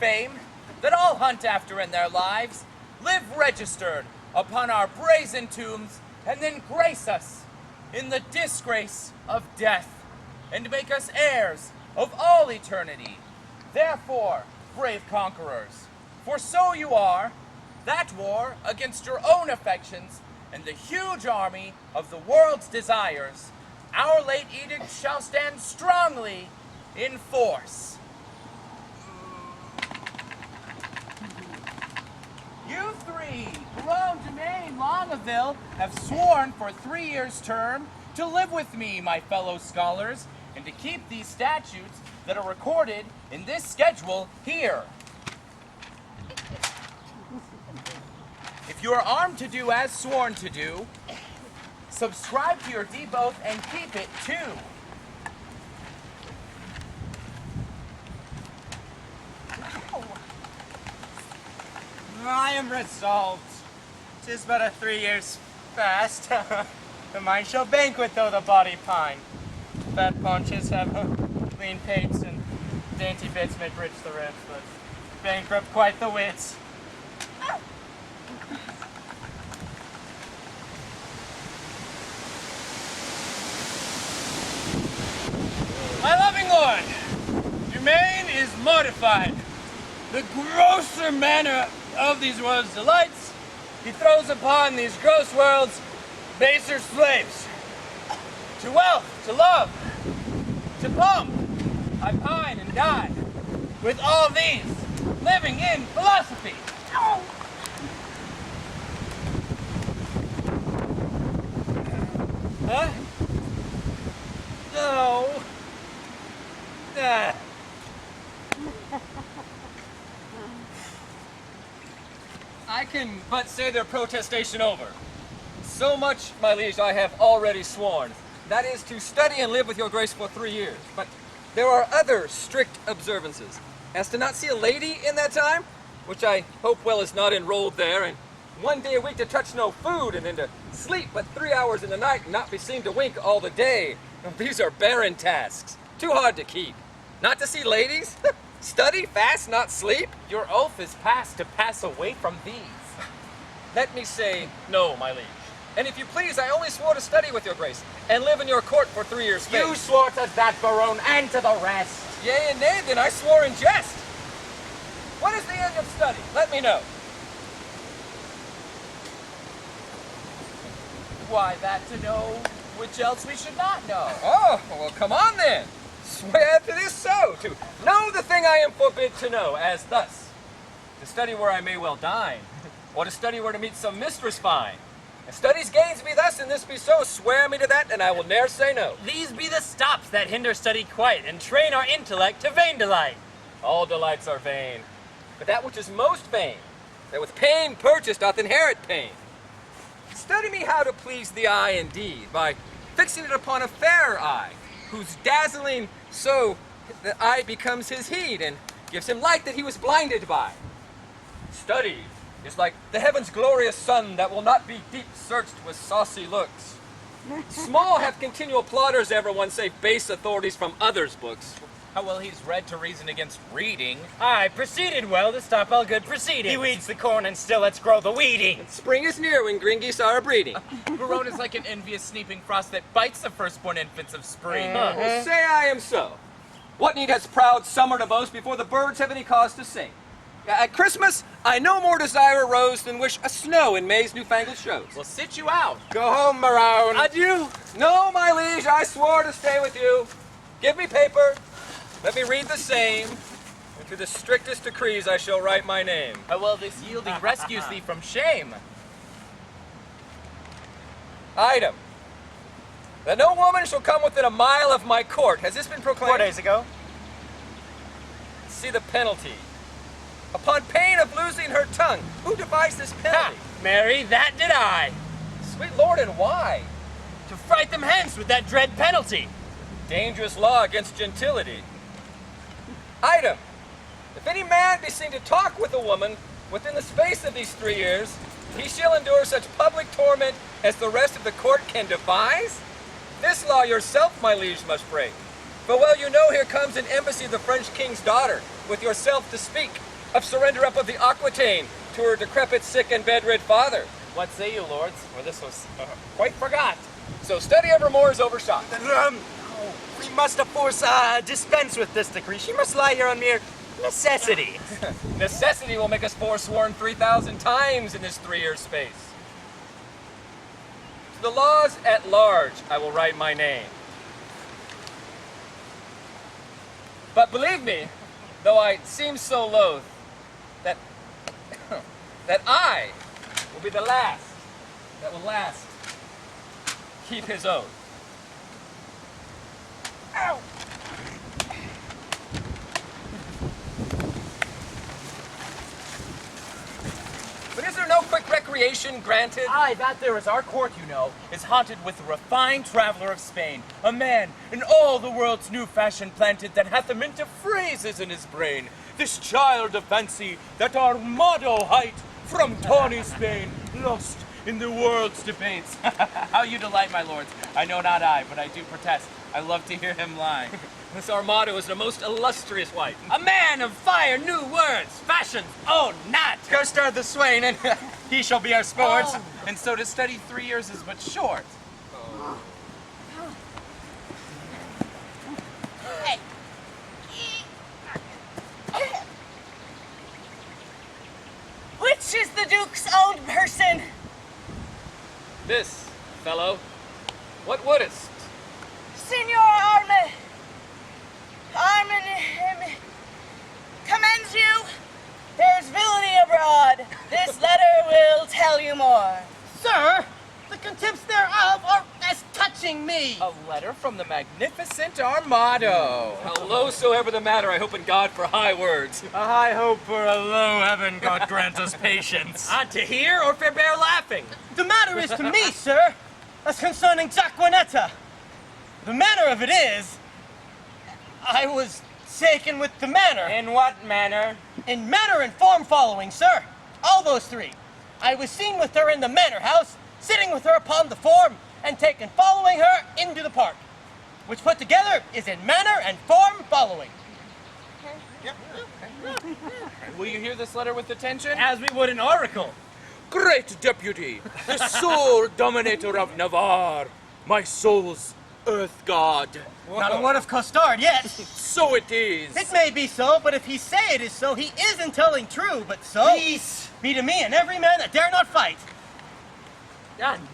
fame that all hunt after in their lives, live registered upon our brazen tombs, and then grace us in the disgrace of death, and make us heirs of all eternity. Therefore, brave conquerors, for so you are, that war against your own affections and the huge army of the world's desires, our late edict shall stand strongly in force. You three, Biron, Dumaine, Longaville, have sworn for 3 years' term to live with me, my fellow scholars, and to keep these statutes that are recorded in this schedule here. If you are armed to do as sworn to do, subscribe to your deed oath and keep it too. I am resolved. 'Tis but a 3 years fast. The mind shall banquet though the body pine. Fat paunches have lean pates, and dainty bits make rich the ribs, but bankrupt quite the wits. My loving lord, Dumaine is mortified. The grosser manner of these world's delights he throws upon these gross worlds baser slaves. To wealth, to love, to pomp, I pine and die. With all these, living in philosophy. Huh? No. I can but say their protestation over. So much, my liege, I have already sworn. That is to study and live with your grace for 3 years. But there are other strict observances. As to not see a lady in that time, which I hope well is not enrolled there, and 1 day a week to touch no food, and then to sleep but 3 hours in the night and not be seen to wink all the day. These are barren tasks, too hard to keep. Not to see ladies? Study, fast, not sleep? Your oath is passed to pass away from these. Let me say no, my liege. And if you please, I only swore to study with your grace, and live in your court for 3 years' space. You swore to that, Biron, and to the rest. Yea and nay, then I swore in jest. What is the end of study? Let me know. Why, that to know which else we should not know. Oh, well, come on then. Swear to this so, to know the thing I am forbid to know, as thus. To study where I may well dine, or to study where to meet some mistress fine. If study's gains be thus, and this be so, swear me to that, and I will ne'er say no. These be the stops that hinder study quite, and train our intellect to vain delight. All delights are vain, but that which is most vain, that with pain purchased doth inherit pain. Study me how to please the eye indeed, by fixing it upon a fair eye, whose dazzling so the eye becomes his heed, and gives him light that he was blinded by. Study is like the heaven's glorious sun that will not be deep searched with saucy looks. Small have continual plotters everyone save base authorities from others' books. How well he's read to reason against reading. Aye, proceeded well to stop all good proceeding. He weeds the corn and still lets grow the weeding. Spring is near when green geese are a-breeding. Biron is like an envious sneaping frost that bites the firstborn infants of spring. Well, say I am so. What need has proud summer to boast before the birds have any cause to sing? At Christmas, I no more desire a rose than wish a snow in May's newfangled shows. We'll sit you out. Go home, Biron. Adieu. No, my liege, I swore to stay with you. Give me paper. Let me read the same. And to the strictest decrees I shall write my name. How well this yielding rescues thee from shame. Item. That no woman shall come within a mile of my court. Has this been proclaimed? 4 days ago. See the penalty. Upon pain of losing her tongue. Who devised this penalty? Mary, that did I. Sweet Lord, and why? To fright them hence with that dread penalty. Dangerous law against gentility. Item. If any man be seen to talk with a woman within the space of these 3 years, he shall endure such public torment as the rest of the court can devise. This law yourself, my liege, must break. For well you know here comes an embassy of the French king's daughter, with yourself to speak. of surrender up of the Aquitaine to her decrepit, sick, and bedrid father. What say you, lords? For this was quite forgot. So study evermore is overshot. We must of force dispense with this decree. She must lie here on mere necessity. Necessity will make us forsworn 3,000 times in this 3-year space. To the laws at large I will write my name. But believe me, though I seem so loath, that that I will be the last that will last keep his oath. Ow! But is there no quick recreation granted? Aye, that there is our court, you know, is haunted with a refined traveler of Spain, a man in all the world's new fashion planted that hath a mint of phrases in his brain. This child of fancy that Armado hight from tawny Spain, lost in the world's debates. How you delight, my lords. I know not I, but I do protest. I love to hear him lie. This Armado is the most illustrious wight. A man of fire, new words, fashions, oh not! Costard the swain, and He shall be our sport. Oh. And so to study 3 years is but short. Which is the Duke's own person? This, fellow, what wouldest? Signor Armand commends you. There's villainy abroad. This letter will tell you more. Sir, the contempts thereof are as touching me. A letter from the magnificent Armado. Hello, soever the matter, I hope in God for high words. A high hope for a low heaven, God grant us patience. To hear or forbear laughing? The matter is to me, sir, as concerning Jacquenetta. The manner of it is, I was taken with the manner. In what manner? In manner and form following, sir. All those three. I was seen with her in the manor house, sitting with her upon the form, and taken following her into the park, which put together is in manner and form following. Will you hear this letter with attention? As we would an oracle. Great deputy, the sole dominator of Navarre, my soul's earth god. Not a word of Costard yet. So it is. It may be so, but if he say it is so, he isn't telling true, but so. Peace be to me and every man that dare not fight.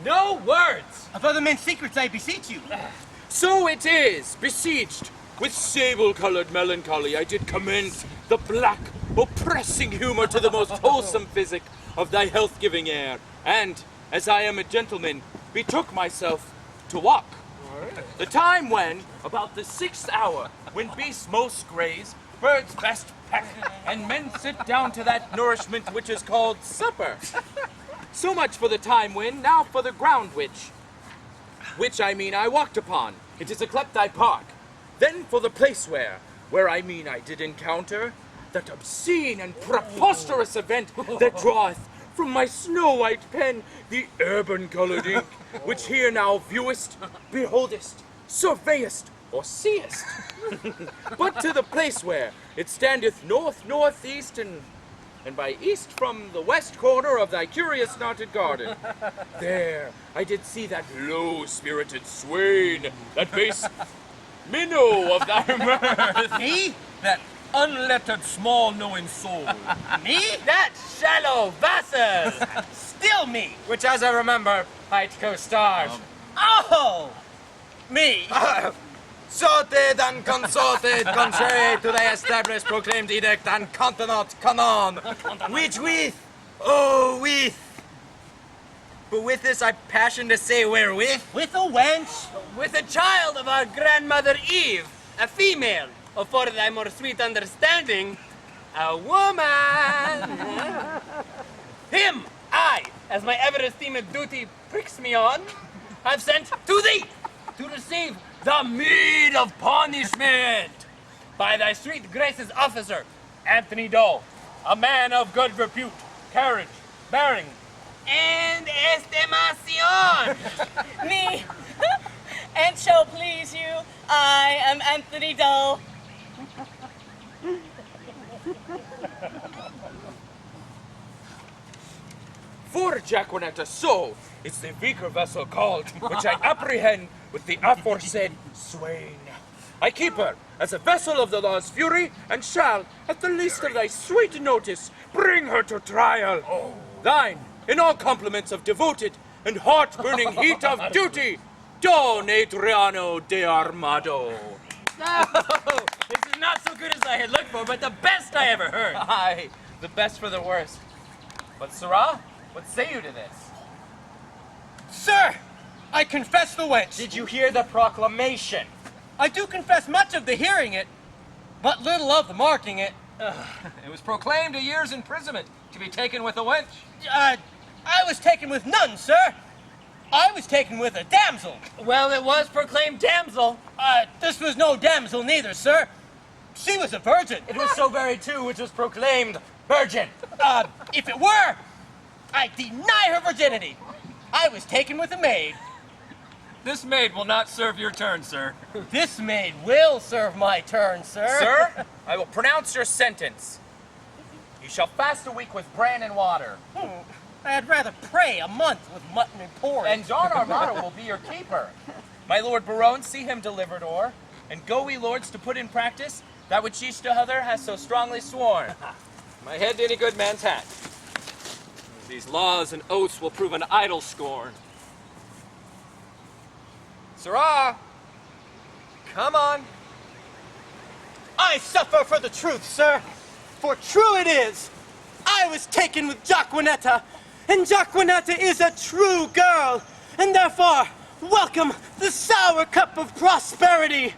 No words. Of other men's secrets, I beseech you. So it is, besieged with sable-colored melancholy, I did commend the black, oppressing humor to the most wholesome physic of thy health-giving air, and, as I am a gentleman, betook myself to walk. The time when, about the 6th hour, when beasts most graze, birds best peck, and men sit down to that nourishment which is called supper. So much for the time when, now for the ground which I mean I walked upon. It is a clepti park. Then for the place where I mean I did encounter that obscene and preposterous event that draweth from my snow-white pen the urban-colored ink, which here now viewest, beholdest, surveyest, or seest. But to the place where it standeth north, northeast, and by east from the west corner of thy curious knotted garden. There I did see that low-spirited swain, that base minnow of thy mirth. Me? That unlettered, small-knowing soul. Me? That shallow vassal. Still me. Which, as I remember, hight Costard. Oh! Me. Sorted and consorted, contrary to the established proclaimed edict and continent canon, which with, oh with, but with this I passion to say wherewith, With a wench. with a child of our grandmother Eve, a female, or for thy more sweet understanding, a woman. Him, I, as my ever-esteemed duty pricks me on, have sent to thee to receive the meed of punishment by thy sweet grace's officer, Anthony Doe, a man of good repute, carriage, bearing, and estimation. Me. And shall please you, I am Anthony Dull. For Jacquenetta, so it's the weaker vessel called, which I apprehend with the aforesaid swain. I keep her as a vessel of the law's fury, and shall, at the least of thy sweet notice, bring her to trial. Thine, in all compliments of devoted and heart-burning heat of duty, Don Adriano de Armado. Oh, this is not so good as I had looked for, but the best I ever heard. Aye, the best for the worst. But, sirrah, what say you to this? Sir, I confess the wench. Did you hear the proclamation? I do confess much of the hearing it, but little of the marking it. It was proclaimed a year's imprisonment to be taken with a wench. I was taken with none, sir. I was taken with a damsel. Well, it was proclaimed damsel. This was no damsel neither, sir. She was a virgin. It was so very too, which was proclaimed virgin. If it were, I deny her virginity. I was taken with a maid. This maid will not serve your turn, sir. This maid will serve my turn, sir. Sir, I will pronounce your sentence. You shall fast a week with bran and water. I'd rather pray a month with mutton and porridge. And Don Armado will be your keeper. My lord Biron, see him delivered o'er, and go we lords to put in practice that which each to other has so strongly sworn. My head to any good man's hat. These laws and oaths will prove an idle scorn. Sirrah! Come on! I suffer for the truth, sir. For true it is. I was taken with Jacquenetta, and Jacquenetta is a true girl, and therefore welcome the sour cup of prosperity.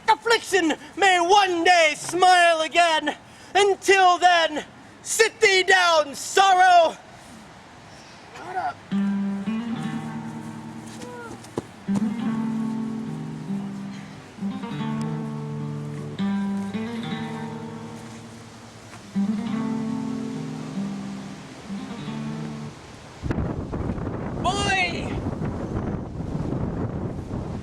Affliction may one day smile again. Until then, sit thee down, sorrow. Shut up.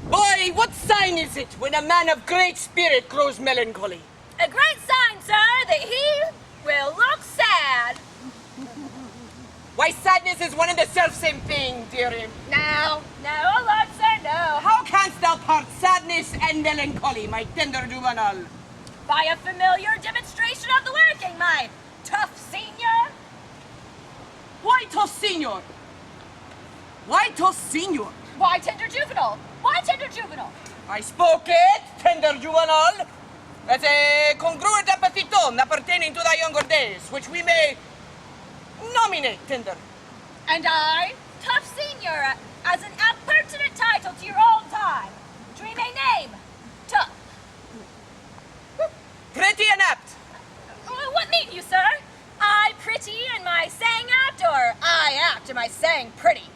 Boy, what sign is it when a man of great spirit grows melancholy? A great sign, sir, that he will look sad. Why, sadness is one and the self-same thing, dearie. No, Lord, sir, no. How canst thou part sadness and melancholy, my tender juvenile? By a familiar demonstration of the working, my tough senior. Why tough senior? Why tough senior? Why tender juvenile? Why tender juvenile? I spoke it, tender juvenile, as a congruent epithet appertaining to thy younger days, which we may nominate tender. And I, tough senior, as an appurtenant title to your old time. Dream a name, tough. Pretty and apt. What mean you, sir? I pretty in my saying apt, or I apt in my saying pretty?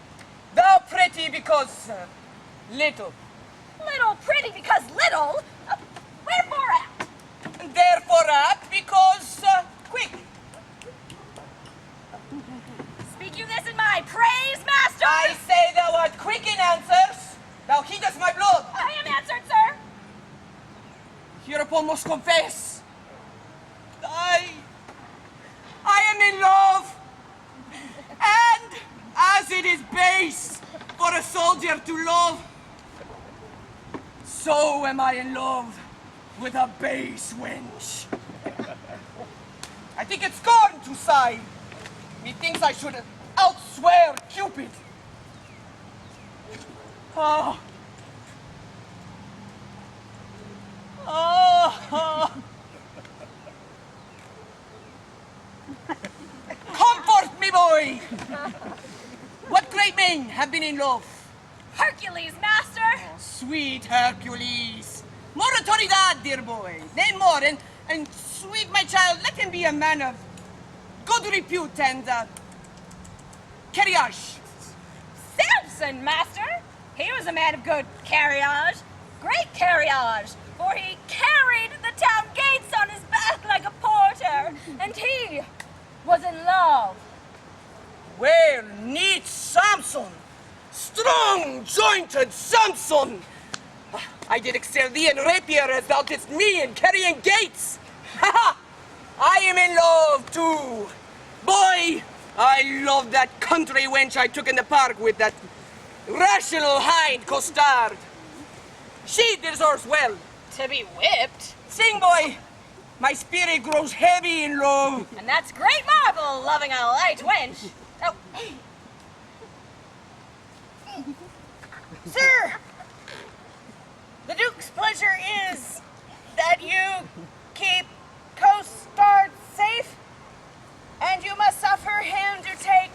Thou pretty because little. Little pretty because little? Wherefore apt? Therefore apt because quick. Speak you this in my praise, master? I say thou art quick in answers. Thou heedest my blood. I am answered, sir. Hereupon must confess. I am in love. And as it is base for a soldier to love, so am I in love with a base wench. I think it's scorn to sigh. Methinks I should outswear Cupid. Oh. Comfort me, boy! What great men have been in love? Hercules, master. Sweet Hercules. More autoridad, dear boy. Nay, more. And sweet, my child, let him be a man of good repute and carriage. Samson, master. He was a man of good carriage. Great carriage. For he carried the town gates on his back like a porter. And he was in love. Well, neat Samson. Strong jointed Samson. I did excel thee in rapier as thou didst me in carrying gates. Ha ha! I am in love too. Boy, I love that country wench I took in the park with that rational hind Costard. She deserves well. To be whipped? Sing, boy. My spirit grows heavy in love. And that's great marvel, loving a light wench. Oh. Sir, the Duke's pleasure is that you keep Costard safe, and you must suffer him to take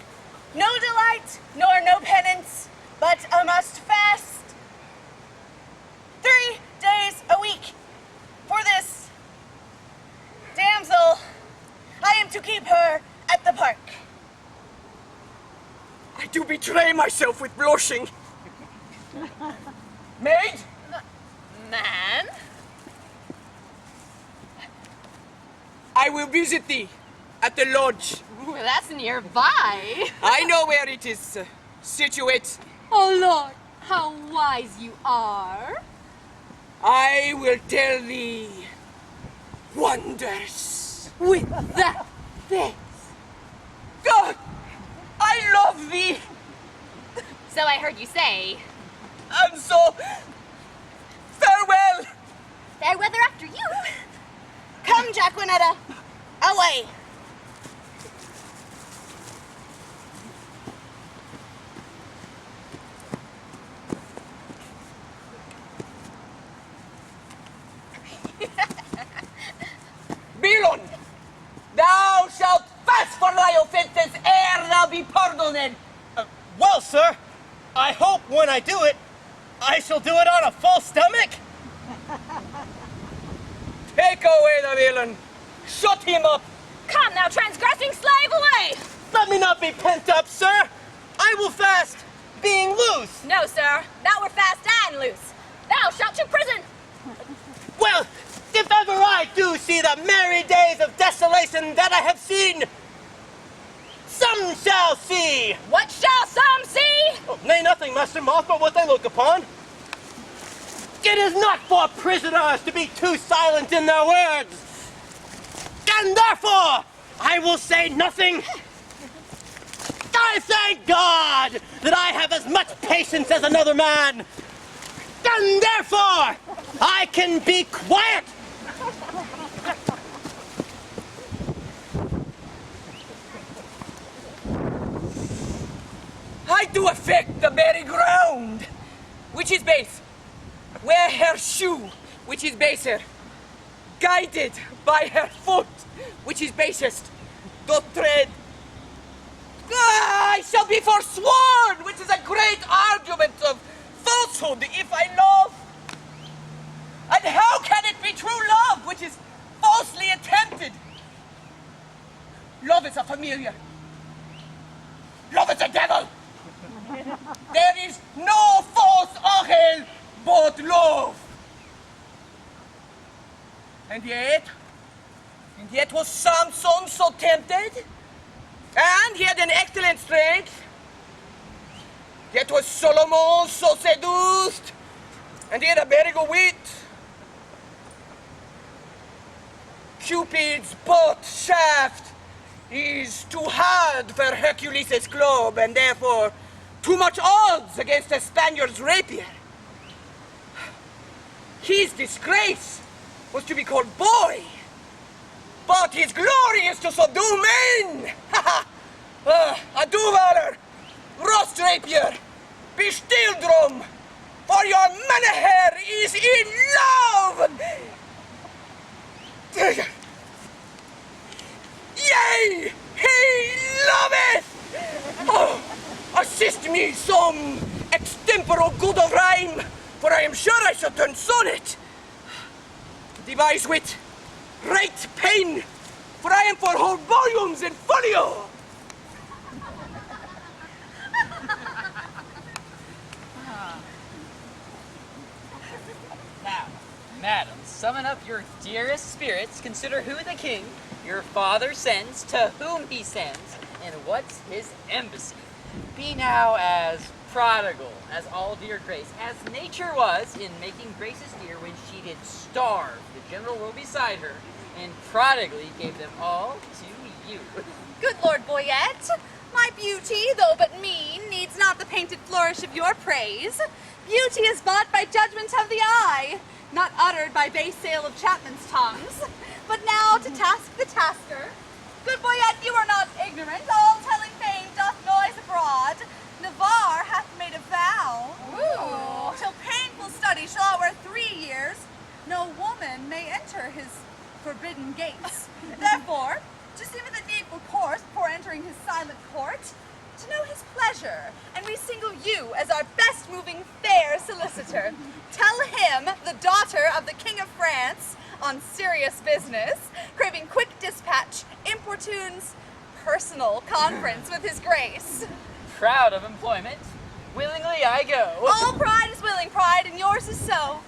no delight nor no penance, but must fast 3 days a week. For this damsel, I am to keep her at the park. I do betray myself with blushing. Maid? Man? I will visit thee at the lodge. Ooh, that's nearby. I know where it is situate. Oh, Lord, how wise you are. I will tell thee wonders. With that face. God, I love thee. So I heard you say. And so, farewell. Fair weather after you. Come, Jacquenetta. Away. Biron, thou shalt fast for thy offences ere thou be pardoned. Well, sir, I hope when I do it, I shall do it on a full stomach. Take away the villain. Shut him up. Come now, transgressing slave, away. Let me not be pent up, sir. I will fast, being loose. No, sir. Thou were fast and loose. Thou shalt to prison. Well, if ever I do see the merry days of desolation that I have seen, some shall see. What shall some see? Oh, nay, nothing, Master Moth, but what they look upon. It is not for prisoners to be too silent in their words. And therefore, I will say nothing. I thank God that I have as much patience as another man. And therefore, I can be quiet. I do affect the very ground, which is base, where her shoe, which is baser, guided by her foot, which is basest, doth tread. I shall be forsworn, which is a great argument of falsehood, if I love. And how can it be true love, which is falsely attempted? Love is a familiar. Love is a devil. There is no false angel but love. And yet was Samson so tempted, and he had an excellent strength. Yet was Solomon so seduced, and he had a very good wit. Cupid's bow shaft is too hard for Hercules' club, and therefore too much odds against a Spaniard's rapier. His disgrace was to be called boy, but his glory is to subdue men. A do-valor, roast rapier, be still drum, for your Menaher is in love. Yea, he loveth. Oh, assist me some extempore good of rhyme, for I am sure I shall turn sonnet. Devise wit, write pen, for I am for whole volumes in folio. Now, madam, summon up your dearest spirits, consider who the king, your father, sends, to whom he sends, and what's his embassy. Be now as prodigal as all dear Grace, as nature was in making Grace's dear when she did starve the general woe beside her, and prodigally gave them all to you. good Lord Boyet. My beauty, though but mean, needs not the painted flourish of your praise. Beauty is bought by judgment of the eye, not uttered by base sale of chapmen's tongues. But now to task the tasker. Good Boyet, you are not ignorant. All telling fame doth noise abroad. Navarre hath made a vow. Ooh. Till painful study shall outwear 3 years, no woman may enter his forbidden gates. Therefore, to see with a needful course before entering his silent court, to know his pleasure, and we single you as our best moving fair solicitor. Tell him, the daughter of the King of France, on serious business, craving quick dispatch, importunes personal conference with his grace. Proud of employment, willingly I go. All pride is willing pride, and yours is so.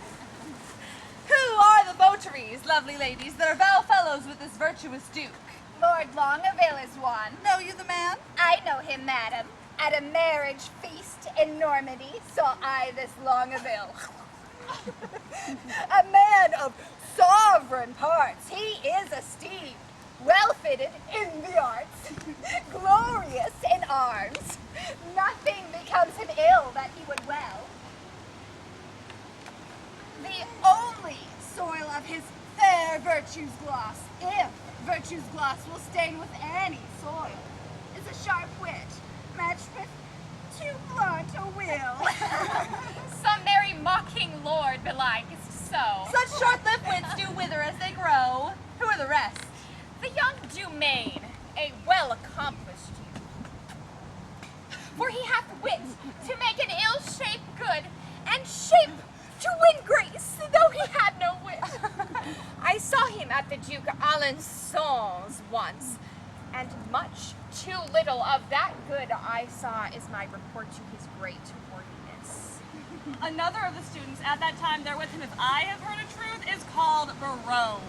Who are the votaries, lovely ladies, that are vow fellows with this virtuous duke? Lord Longaville is one. Know you the man? I know him, madam. At a marriage feast in Normandy saw I this Longaville. A man of sovereign parts. He is esteemed, well-fitted in the arts, glorious in arms. Nothing becomes him ill that he would well. The only soil of his fair virtue's gloss, if virtue's gloss will stain with any soil, is a sharp wit, matched with too blunt a will. Some merry mocking lord belike is so. Such short-lived wits do wither as they grow. Who are the rest? The young Dumaine, a well-accomplished youth. For he hath wit to make an ill shape good, and shape to win grace, though he had no wit. I saw him at the Duke Alençon's once, and much too little of that good I saw is my report to his great worthiness. Another of the students at that time there with him, if I have heard a truth, is called Biron.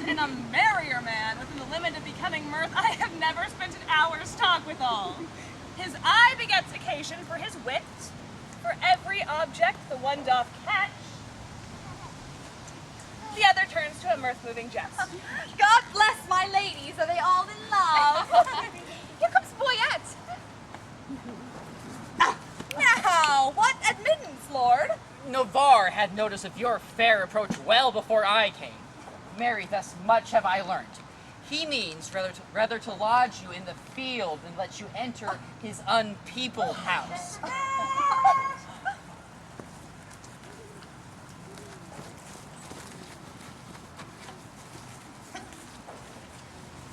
And a merrier man within the limit of becoming mirth I have never spent an hour's talk withal. His eye begets occasion for his wit, for every object the one doth catch, the other turns to a mirth-moving jest. God bless my ladies, are they all in love? Here comes Boyet. Now, what admittance, lord? Navarre had notice of your fair approach well before I came. Marry, thus much have I learnt. He means rather to lodge you in the field than let you enter his unpeopled house.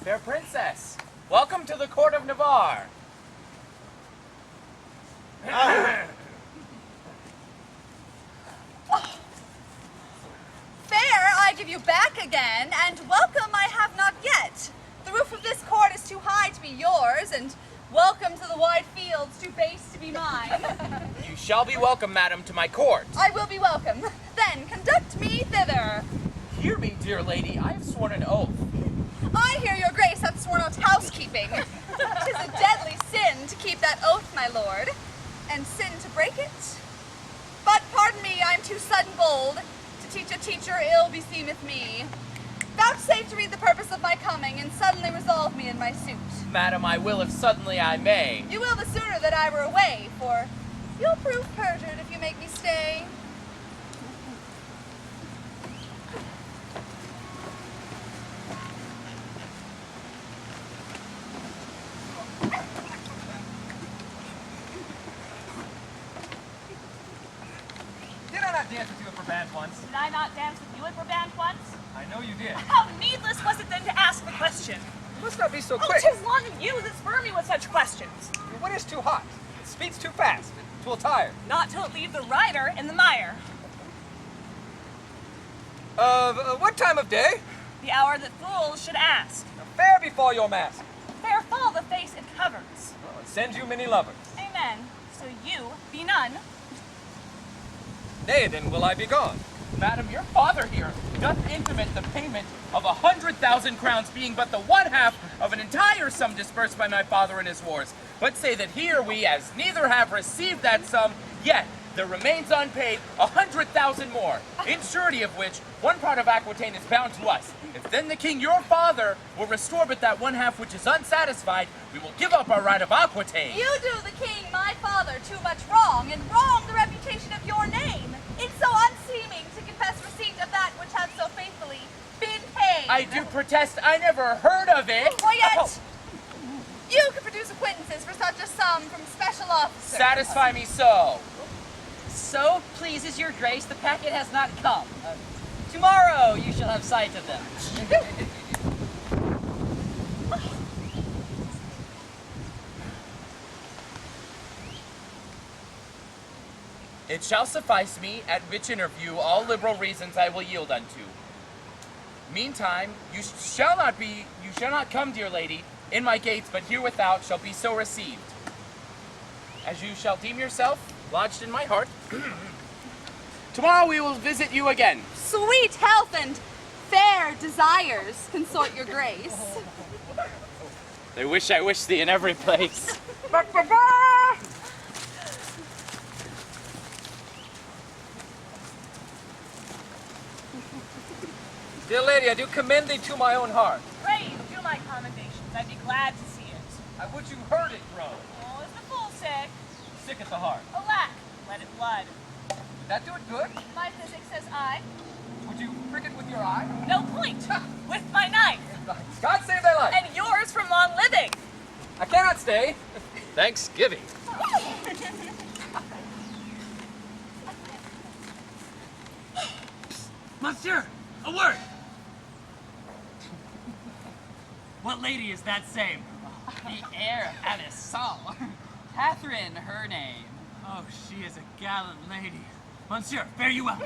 Fair princess, welcome to the court of Navarre. Fair, I give you back again, and welcome I have not yet. The roof of this court is too high to be yours, and welcome to the wide fields too base to be mine. You shall be welcome, madam, to my court. I will be welcome. Then conduct me thither. Hear me, dear lady, I have sworn an oath. I hear your grace hath sworn out housekeeping. 'Tis a deadly sin to keep that oath, my lord, and sin to break it. But pardon me, I am too sudden bold. To teach a teacher ill beseemeth me. Vouchsafe to read the purpose of my coming, and suddenly resolve me in my suit. Madam, I will if suddenly I may. You will the sooner that I were away, for you'll prove perjured if you make me stay. Did I not dance with you at Brabant once? Did I not dance with you at Brabant once? I know you did. How needless was it then to ask the question? You must not be so Oh, quick. 'tis long of you that spur me with such questions. Your wit is too hot. It speeds too fast. 'Twill tire. Not till it leave the rider in the mire. What time of day? The hour that fools should ask. Now, fair befall your mask. Fair fall the face it covers. Well, it sends you many lovers. Amen. So you be none. Nay, then will I be gone. Madam, your father here doth intimate the payment of 100,000 crowns being but the one half of an entire sum disbursed by my father in his wars. But say that here we, as neither have received that sum, yet there remains unpaid 100,000 more, in surety of which one part of Aquitaine is bound to us. If then the king, your father, will restore but that one half which is unsatisfied, we will give up our right of Aquitaine. You do the king, my father, too much wrong, and wrong the reputation of your name. It's so unseeming to confess receipt of that which hath so faithfully been paid. I do protest I never heard of it. Boyet, you could produce acquaintances for such a sum from special officers. Satisfy me so. So pleases your grace, the packet has not come. Tomorrow you shall have sight of them. It shall suffice me, at which interview all liberal reasons I will yield unto. Meantime, you shall not come, dear lady, in my gates, but here without shall be so received. As you shall deem yourself lodged in my heart. Tomorrow we will visit you again. Sweet health and fair desires consort your grace. They wish I wished thee in every place. Dear lady, I do commend thee to my own heart. Pray, do my commendations. I'd be glad to see it. I would you heard it grow. Oh, is the fool sick? Sick at the heart. Alack, let it blood. Would that do it good? My physic says I. Would you prick it with your eye? No point. With my knife. God save thy life. And yours from long living. I cannot stay. Thanksgiving. Monsieur, a word. What lady is that same? The heir of Addis-Saul. Katherine, her name. Oh, she is a gallant lady. Monsieur, fare you well.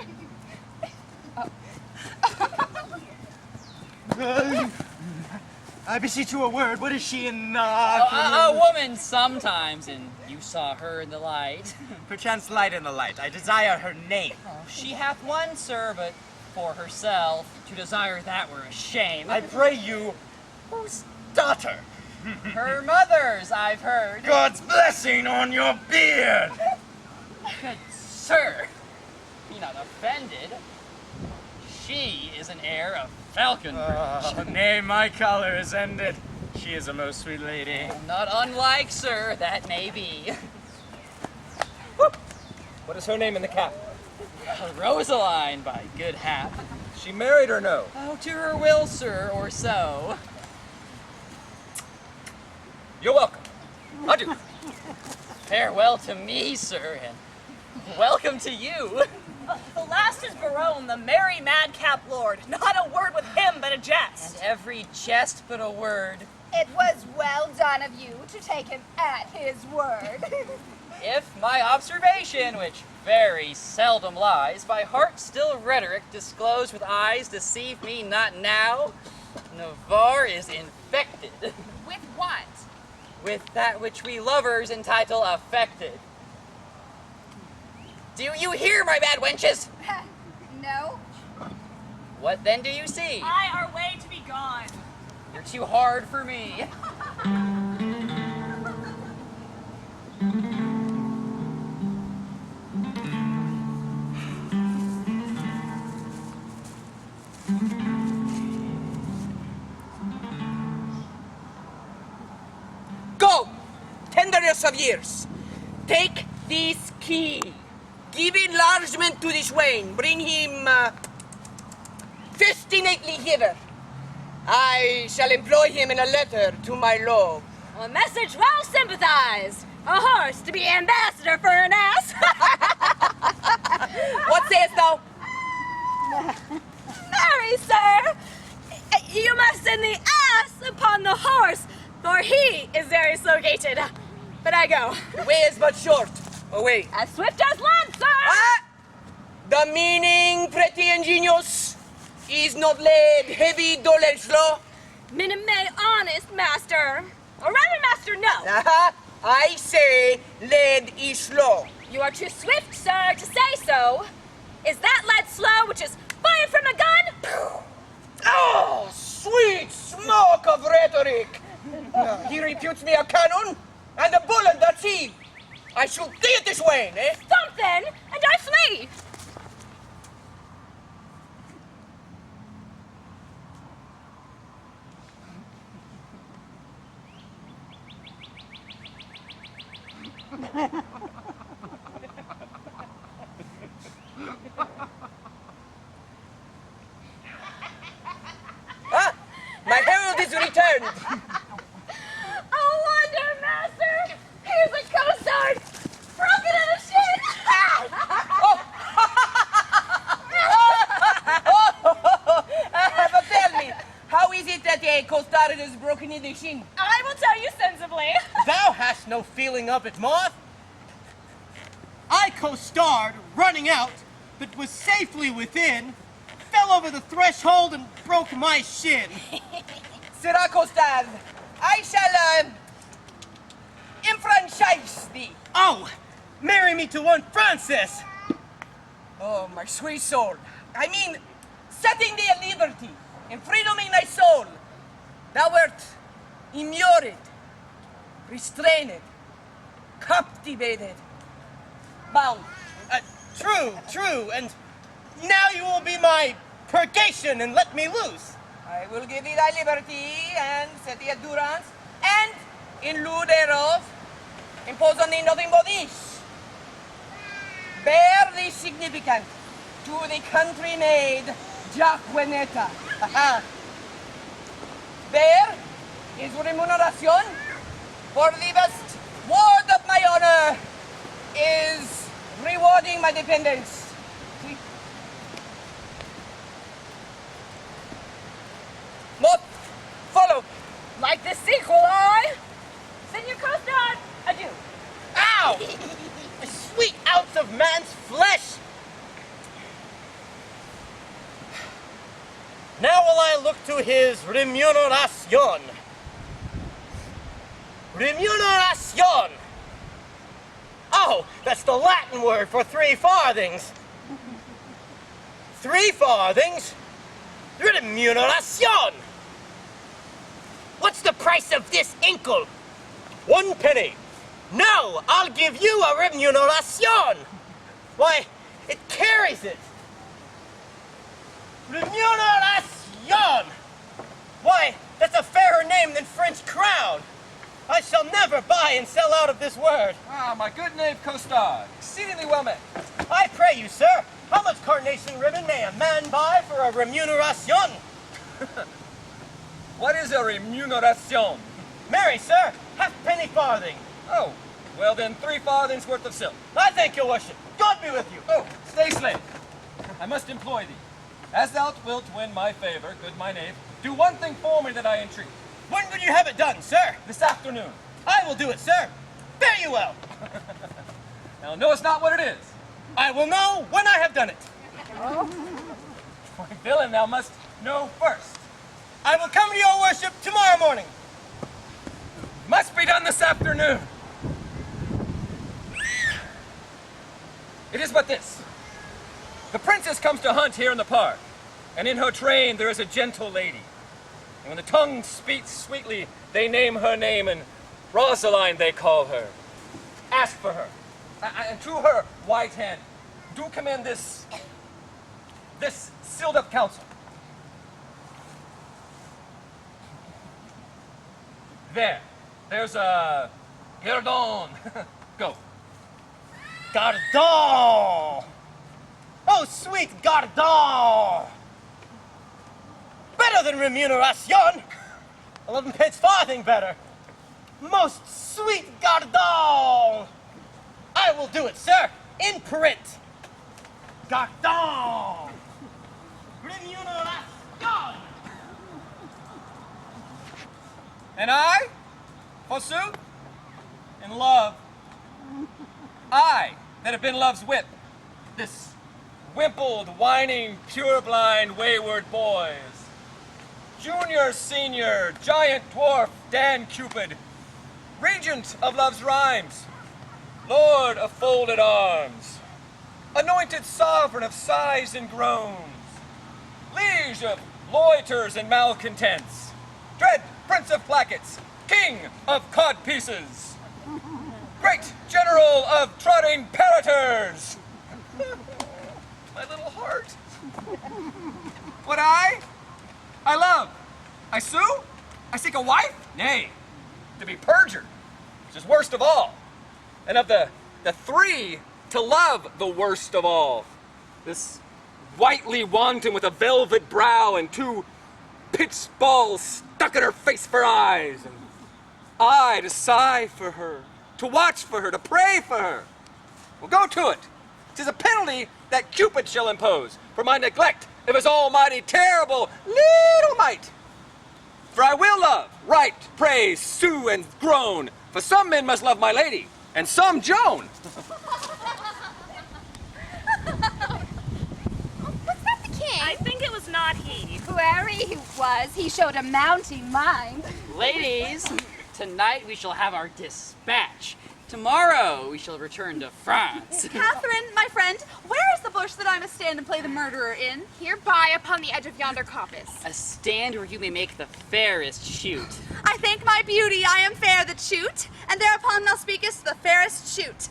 I beseech you a word. What is she in, A woman sometimes, and you saw her in the light. Perchance light in the light. I desire her name. She hath one, sir, but for herself, to desire that were a shame. I pray you, whose daughter? Her mother's, I've heard. God's blessing on your beard. Good sir, be not offended. She is an heir of Falconbridge. Nay, my collar is ended. She is a most sweet lady. Not unlike, sir, that may be. What is her name in the cap? Rosaline, by good hap. She married or no? Oh, to her will, sir, or so. You're welcome. Adieu. Farewell to me, sir, and welcome to you. The last is Biron, the merry madcap lord. Not a word with him, but a jest. And every jest but a word. It was well done of you to take him at his word. If my observation, which very seldom lies, by heart still rhetoric disclosed with eyes deceive me not now, Navarre is infected. With what? With that which we lovers entitle affected. Do you hear, my bad wenches? No? What then do you see? I are way to be gone. You're too hard for me. Go, tenderest of years, take this key. Give enlargement to this Wayne. Bring him festinately hither. I shall employ him in a letter to my lord. A message well sympathized. A horse to be ambassador for an ass. What sayest thou? Marry, sir, you must send the ass upon the horse, for he is very slow gated. But I go. The way is but short. Away. As swift as land, sir. Ah! The meaning, pretty ingenious, is not lead heavy, dull and slow. Minime honest, master. Or rather, master, no. Aha! I say lead is slow. You are too swift, sir, to say so. Is that lead slow, which is fired from a gun? Oh, sweet smoke of rhetoric! He reputes me a cannon and a bullet that's he. I should see it this way, eh? Thump then, and I flee. Ah, my herald is returned. Oh, wonder, master! Here's a Costard! Broken in a shin! But tell me, how is it that a Costard is broken in the shin? I will tell you sensibly. Thou hast no feeling of it, Moth. I Costard, running out, but was safely within, fell over the threshold and broke my shin. Sirrah Costard, I shall, enfranchise thee. Oh, marry me to one Francis. Oh, my sweet soul. I mean, setting thee at liberty and freedom in thy soul. Thou wert immured, restrained, captivated, bound. True, and now you will be my purgation and let me loose. I will give thee thy liberty and set thee at durance, and in lieu thereof, impose on thee nothing but this. Bear the significant to the country maid Jacquenetta. There is remuneration for the best word of my honor is rewarding my dependents. Moth, follow. Like the sequel, I. Senor Costard, adieu. Ow! A sweet ounce of man's flesh! Now will I look to his remuneration. Remuneration! Oh, that's the Latin word for 3 farthings. 3 farthings? Remuneration! What's the price of this inkle? 1 penny. No, I'll give you a remuneration. Why, it carries it. Remuneration! Why, that's a fairer name than French crown. I shall never buy and sell out of this word. Ah, my good knave Costard, exceedingly well met. I pray you, sir, how much carnation ribbon may a man buy for a remuneration? What is a remuneration? Marry, sir, halfpenny farthing. Oh, well then 3 farthings worth of silk. I thank your worship. God be with you. Oh, stay slave. I must employ thee. As thou wilt win my favor, good my knave, do one thing for me that I entreat. When would you have it done, sir? This afternoon. I will do it, sir. Fare you well. Thou knowest not what it is. I will know when I have done it. My villain, thou must know first. I will come to your worship tomorrow morning. Must be done this afternoon. It is but this. The princess comes to hunt here in the park, and in her train there is a gentle lady. And when the tongue speaks sweetly, they name her name, and Rosaline they call her. Ask for her. And to her white hand, do commend this sealed up counsel. There's a Gardon. Go. Gardon! Oh, sweet Gardon! Better than remuneration! 11 pence farthing better. Most sweet Gardon! I will do it, sir, in print. Gardon! Remuneration! And I, forsooth, in love, I, that have been love's whip, this wimpled, whining, purblind, wayward boys, junior, senior, giant, dwarf, Dan Cupid, regent of love's rhymes, lord of folded arms, anointed sovereign of sighs and groans, liege of loiters and malcontents, dread prince of plackets, king of codpieces, great general of trotting parators. My little heart. What I love. I sue? I seek a wife? Nay, to be perjured, which is worst of all. And of the three, to love the worst of all. This whitely wanton with a velvet brow and two pitch balls stuck in her face for eyes. And I to sigh for her, to watch for her, to pray for her. Well, go to it. 'Tis a penalty that Cupid shall impose for my neglect of his almighty terrible little might. For I will love, write, praise, sue, and groan, for some men must love my lady, and some Joan. Was that the king? I think it was not he. Whoever he was, he showed a mounting mind. Ladies, tonight we shall have our dispatch. Tomorrow we shall return to France. Katherine, my friend, where is the bush that I must stand and play the murderer in? Hereby upon the edge of yonder coppice. A stand where you may make the fairest shoot. I thank my beauty I am fair that shoot, and thereupon thou speakest the fairest shoot.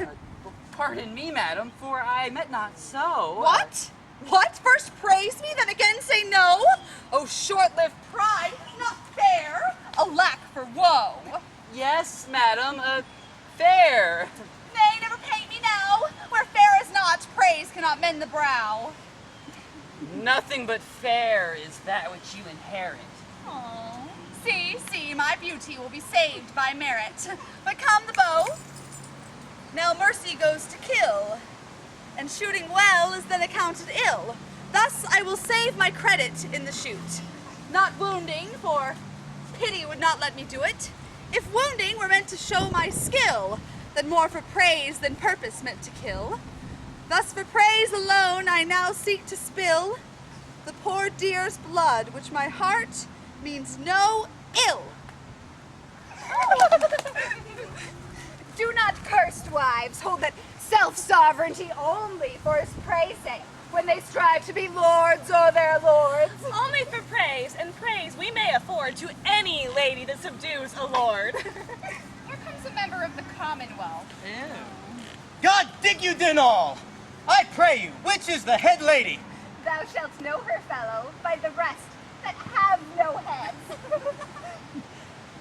Pardon me, madam, for I meant not so. What? What? First praise me, then again say no? Oh, short-lived pride, not fair. Alack for woe. Yes, madam, fair. Nay, never paint me now. Where fair is not, praise cannot mend the brow. Nothing but fair is that which you inherit. Oh, see, my beauty will be saved by merit. But come the bow. Now mercy goes to kill, and shooting well is then accounted ill. Thus I will save my credit in the shoot. Not wounding, for pity would not let me do it. If wounding were meant to show my skill, then more for praise than purpose meant to kill. Thus for praise alone I now seek to spill the poor dear's blood, which my heart means no ill. Do not cursed wives hold that self-sovereignty only for his praise sake, when they strive to be lords o'er their lords. Only for praise, and praise we may afford to any lady that subdues a lord. Here comes a member of the Commonwealth. God dig you din all! I pray you, which is the head lady? Thou shalt know her, fellow, by the rest that have no heads.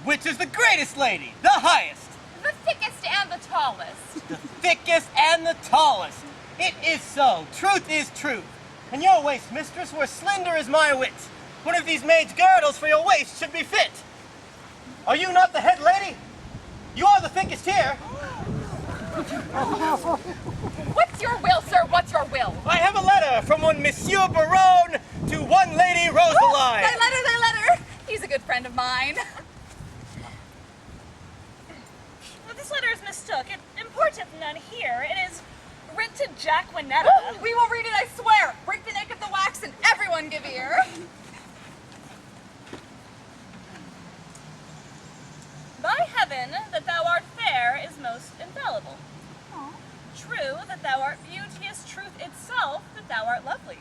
Which is the greatest lady? The highest? The thickest and the tallest. The thickest and the tallest. It is so. Truth is truth. And your waist, mistress, were slender as my wit. One of these maids' girdles for your waist should be fit. Are you not the head lady? You are the thickest here. What's your will, sir? What's your will? I have a letter from one Monsieur Biron to one Lady Rosaline. Thy letter. He's a good friend of mine. Well, this letter is mistook. It importeth none here. It is writ to Jacquenetta. We will read it, I swear. Break the neck of the wax and everyone give ear. By heaven, that thou art fair is most infallible. True that thou art beauteous, truth itself that thou art lovely.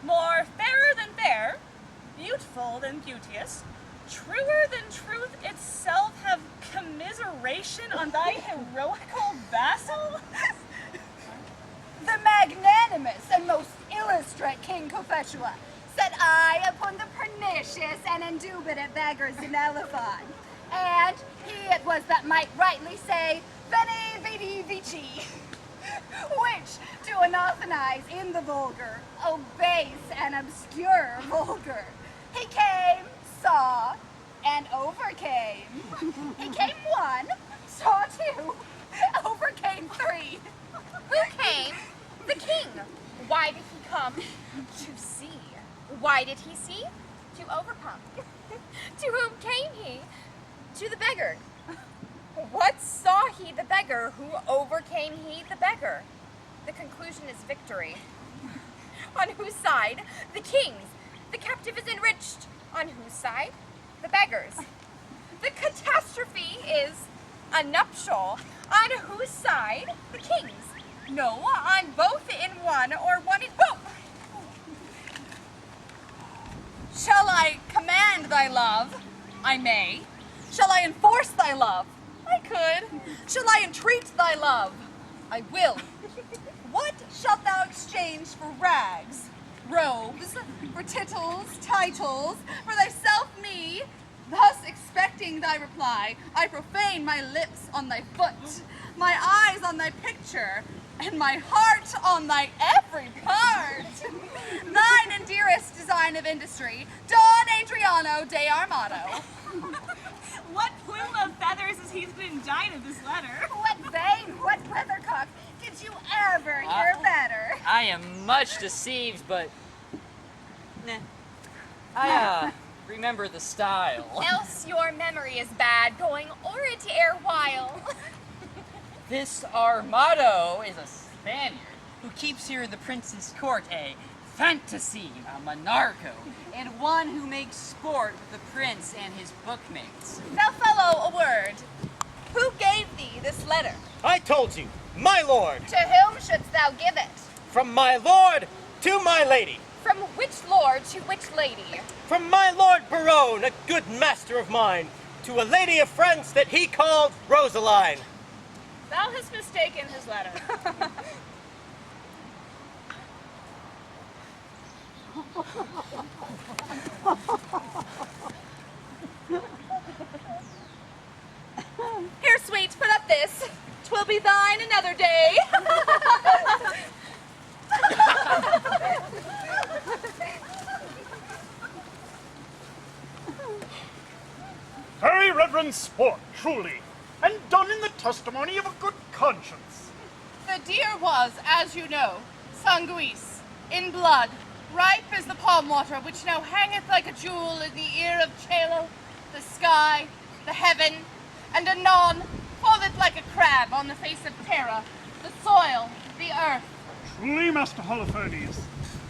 More fairer than fair, beautiful than beauteous, truer than truth itself, have commiseration on thy heroical vassal. The magnanimous and most illustrate King Cophetua set eye upon the pernicious and indubitable beggars in Elephant. And he it was that might rightly say, Veni vidi vici, which to anathemize in the vulgar, base and obscure vulgar. He came, saw, and overcame. He came one, saw two, overcame three. Who came? The king. Why did he come? To see. Why did he see? To overcome. To whom came he? To the beggar. What saw he the beggar? Who overcame he the beggar? The conclusion is victory. On whose side? The king's. The captive is enriched. On whose side? The beggar's. The catastrophe is a nuptial. On whose side? The king's. No, on both in one, or one in both. Shall I command thy love? I may. Shall I enforce thy love? I could. Shall I entreat thy love? I will. What shalt thou exchange for rags? Robes, for tittles, titles, for thyself me? Thus expecting thy reply, I profane my lips on thy foot, my eyes on thy picture, and my heart on thy every part. Thine and dearest design of industry, Don Adriano de Armado. What plume of feathers has he been dyed of this letter? What vein, what weathercock, did you ever hear better? I am much deceived, but nah. I remember the style. Else your memory is bad, going o'er it erewhile. This Armado is a Spaniard who keeps here the prince's court, a fantasy, a monarcho, and one who makes sport with the prince and his bookmates. Thou fellow, a word. Who gave thee this letter? I told you, my lord. To whom shouldst thou give it? From my lord to my lady. From which lord to which lady? From my lord Biron, a good master of mine, to a lady of France that he called Rosaline. Thou hast mistaken his letter. Here, sweet, put up this. 'Twill be thine another day. Very reverend sport, truly, and done in the testimony of a good conscience. The deer was, as you know, sanguis, in blood, ripe as the palm water, which now hangeth like a jewel in the ear of Chelo, the sky, the heaven, and anon falleth like a crab on the face of Terra, the soil, the earth. Truly, Master Holoferness,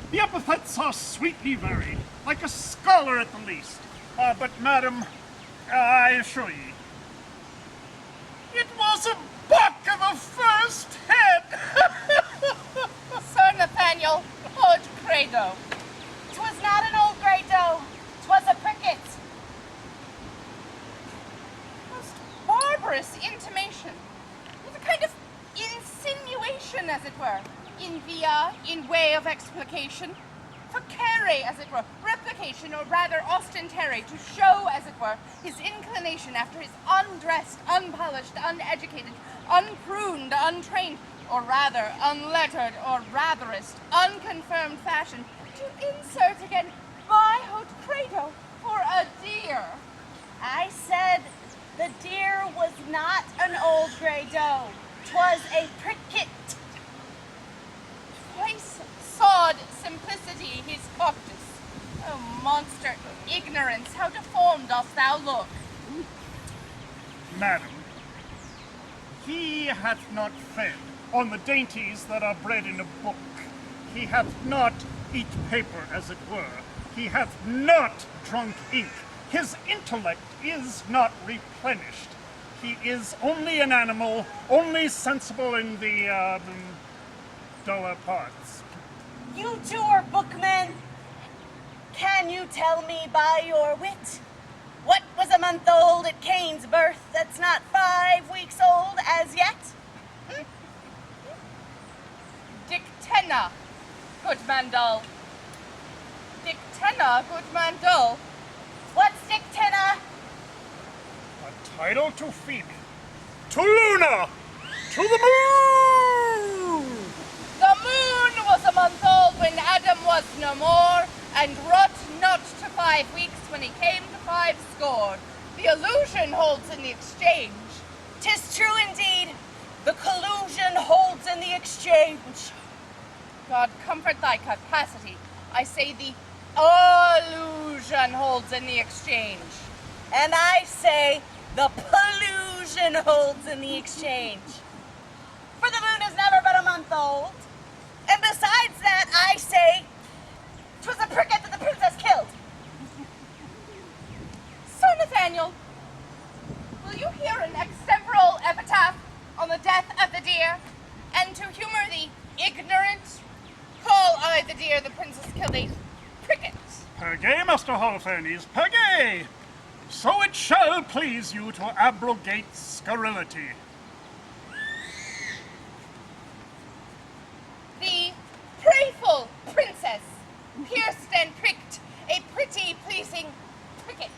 the epithets are sweetly varied, like a scholar at the least. But, madam, I assure ye, it was a buck of the first head. Sir Nathaniel, old credo. 'Twas not an old grey doe, 'twas a pricket. Most barbarous intimation. With a kind of insinuation, as it were. In via, in way of explication. Facere, as it were. Replication, or rather ostentare, to show, as it were, his inclination after his undressed, unpolished, uneducated, unpruned, untrained, or rather unlettered, or ratherest, unconfirmed fashion, to insert again my haute credo for a deer. I said the deer was not an old grey doe, 'twas a pricket. Twice sawed simplicity his coctus. Oh, monster ignorance, how deformed dost thou look? Madam, he hath not fed on the dainties that are bred in a book. He hath not eat paper, as it were. He hath not drunk ink. His intellect is not replenished. He is only an animal, only sensible in the, duller parts. You two are bookmen. Can you tell me by your wit what was a month old at Cain's birth that's not 5 weeks old as yet? Dictenna, good Mandel. Dictenna, good Mandel. What's dictenna? A title to Phoebe, to Luna, to the moon! The moon was a month old when Adam was no more, and wrought not to 5 weeks when he came to 5 score. The illusion holds in the exchange. 'Tis true indeed. The collusion holds in the exchange. God comfort thy capacity. I say the illusion holds in the exchange. And I say the pollution holds in the exchange. For the moon is never but a month old. And besides that, I say 'twas a pricket that the princess killed. Sir Nathaniel, will you hear an extemporal epitaph on the death of the deer? And to humor the ignorant, call I the deer the princess killed a pricket. Pergay, Master Holoferness, pergay! So it shall please you to abrogate scurrility. The prayful princess pierced and pricked a pretty pleasing pricket.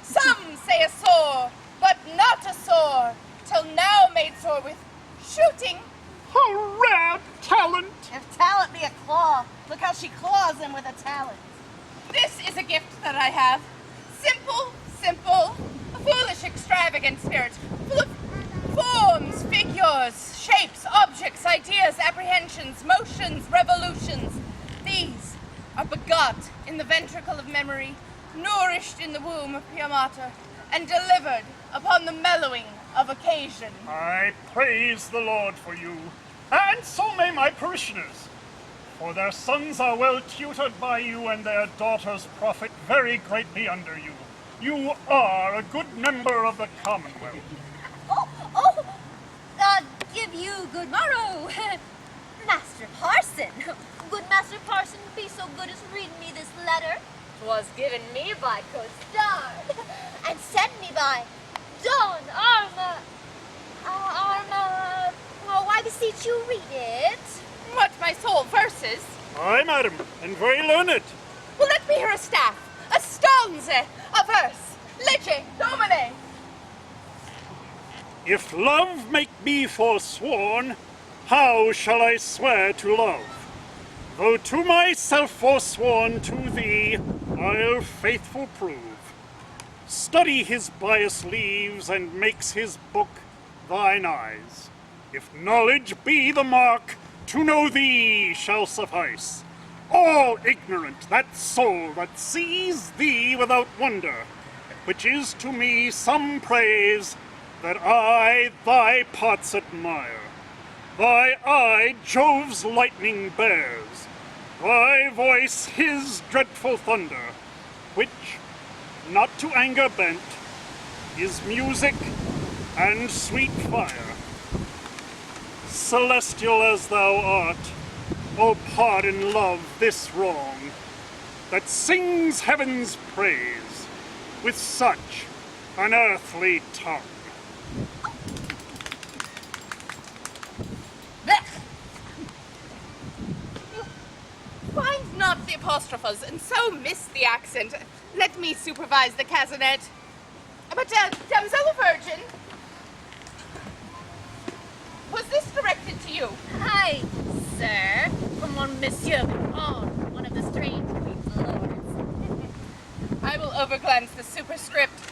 Some say a sore, but not a sore, till now made sore with shooting. A rare talent! If talent be a claw, look how she claws him with a talent. This is a gift that I have. Simple, foolish, extravagant spirit, full of forms, figures, shapes, objects, ideas, apprehensions, motions, revolutions. These are begot in the ventricle of memory, nourished in the womb of pure matter, and delivered upon the mellowing of occasion. I praise the Lord for you, and so may my parishioners. For their sons are well tutored by you, and their daughters profit very greatly under you. You are a good member of the Commonwealth. Give you good morrow, Master Parson. Good Master Parson, be so good as read me this letter. 'Twas given me by Costard, and sent me by Don Armado. Oh, I beseech you, read it. What, my soul, verses? Aye, madam, and very learned. Well, let me hear a staff, a stanza, a verse. Lege, Domine. If love make me forsworn, how shall I swear to love? Though to myself forsworn, to thee I'll faithful prove. Study his bias leaves, and makes his book thine eyes. If knowledge be the mark, to know thee shall suffice. All ignorant, that soul that sees thee without wonder, which is to me some praise, that I thy parts admire. Thy eye Jove's lightning bears, thy voice his dreadful thunder, which, not to anger bent, is music and sweet fire. Celestial as thou art, O pardon, love, this wrong, that sings heaven's praise with such an earthly tongue. Find not the apostrophs, and so miss the accent. Let me supervise the casanet. But, damsel virgin, was this directed to you? Aye, sir, from one Monsieur Biron, one of the strange Queen's lords. I will overglance the superscript.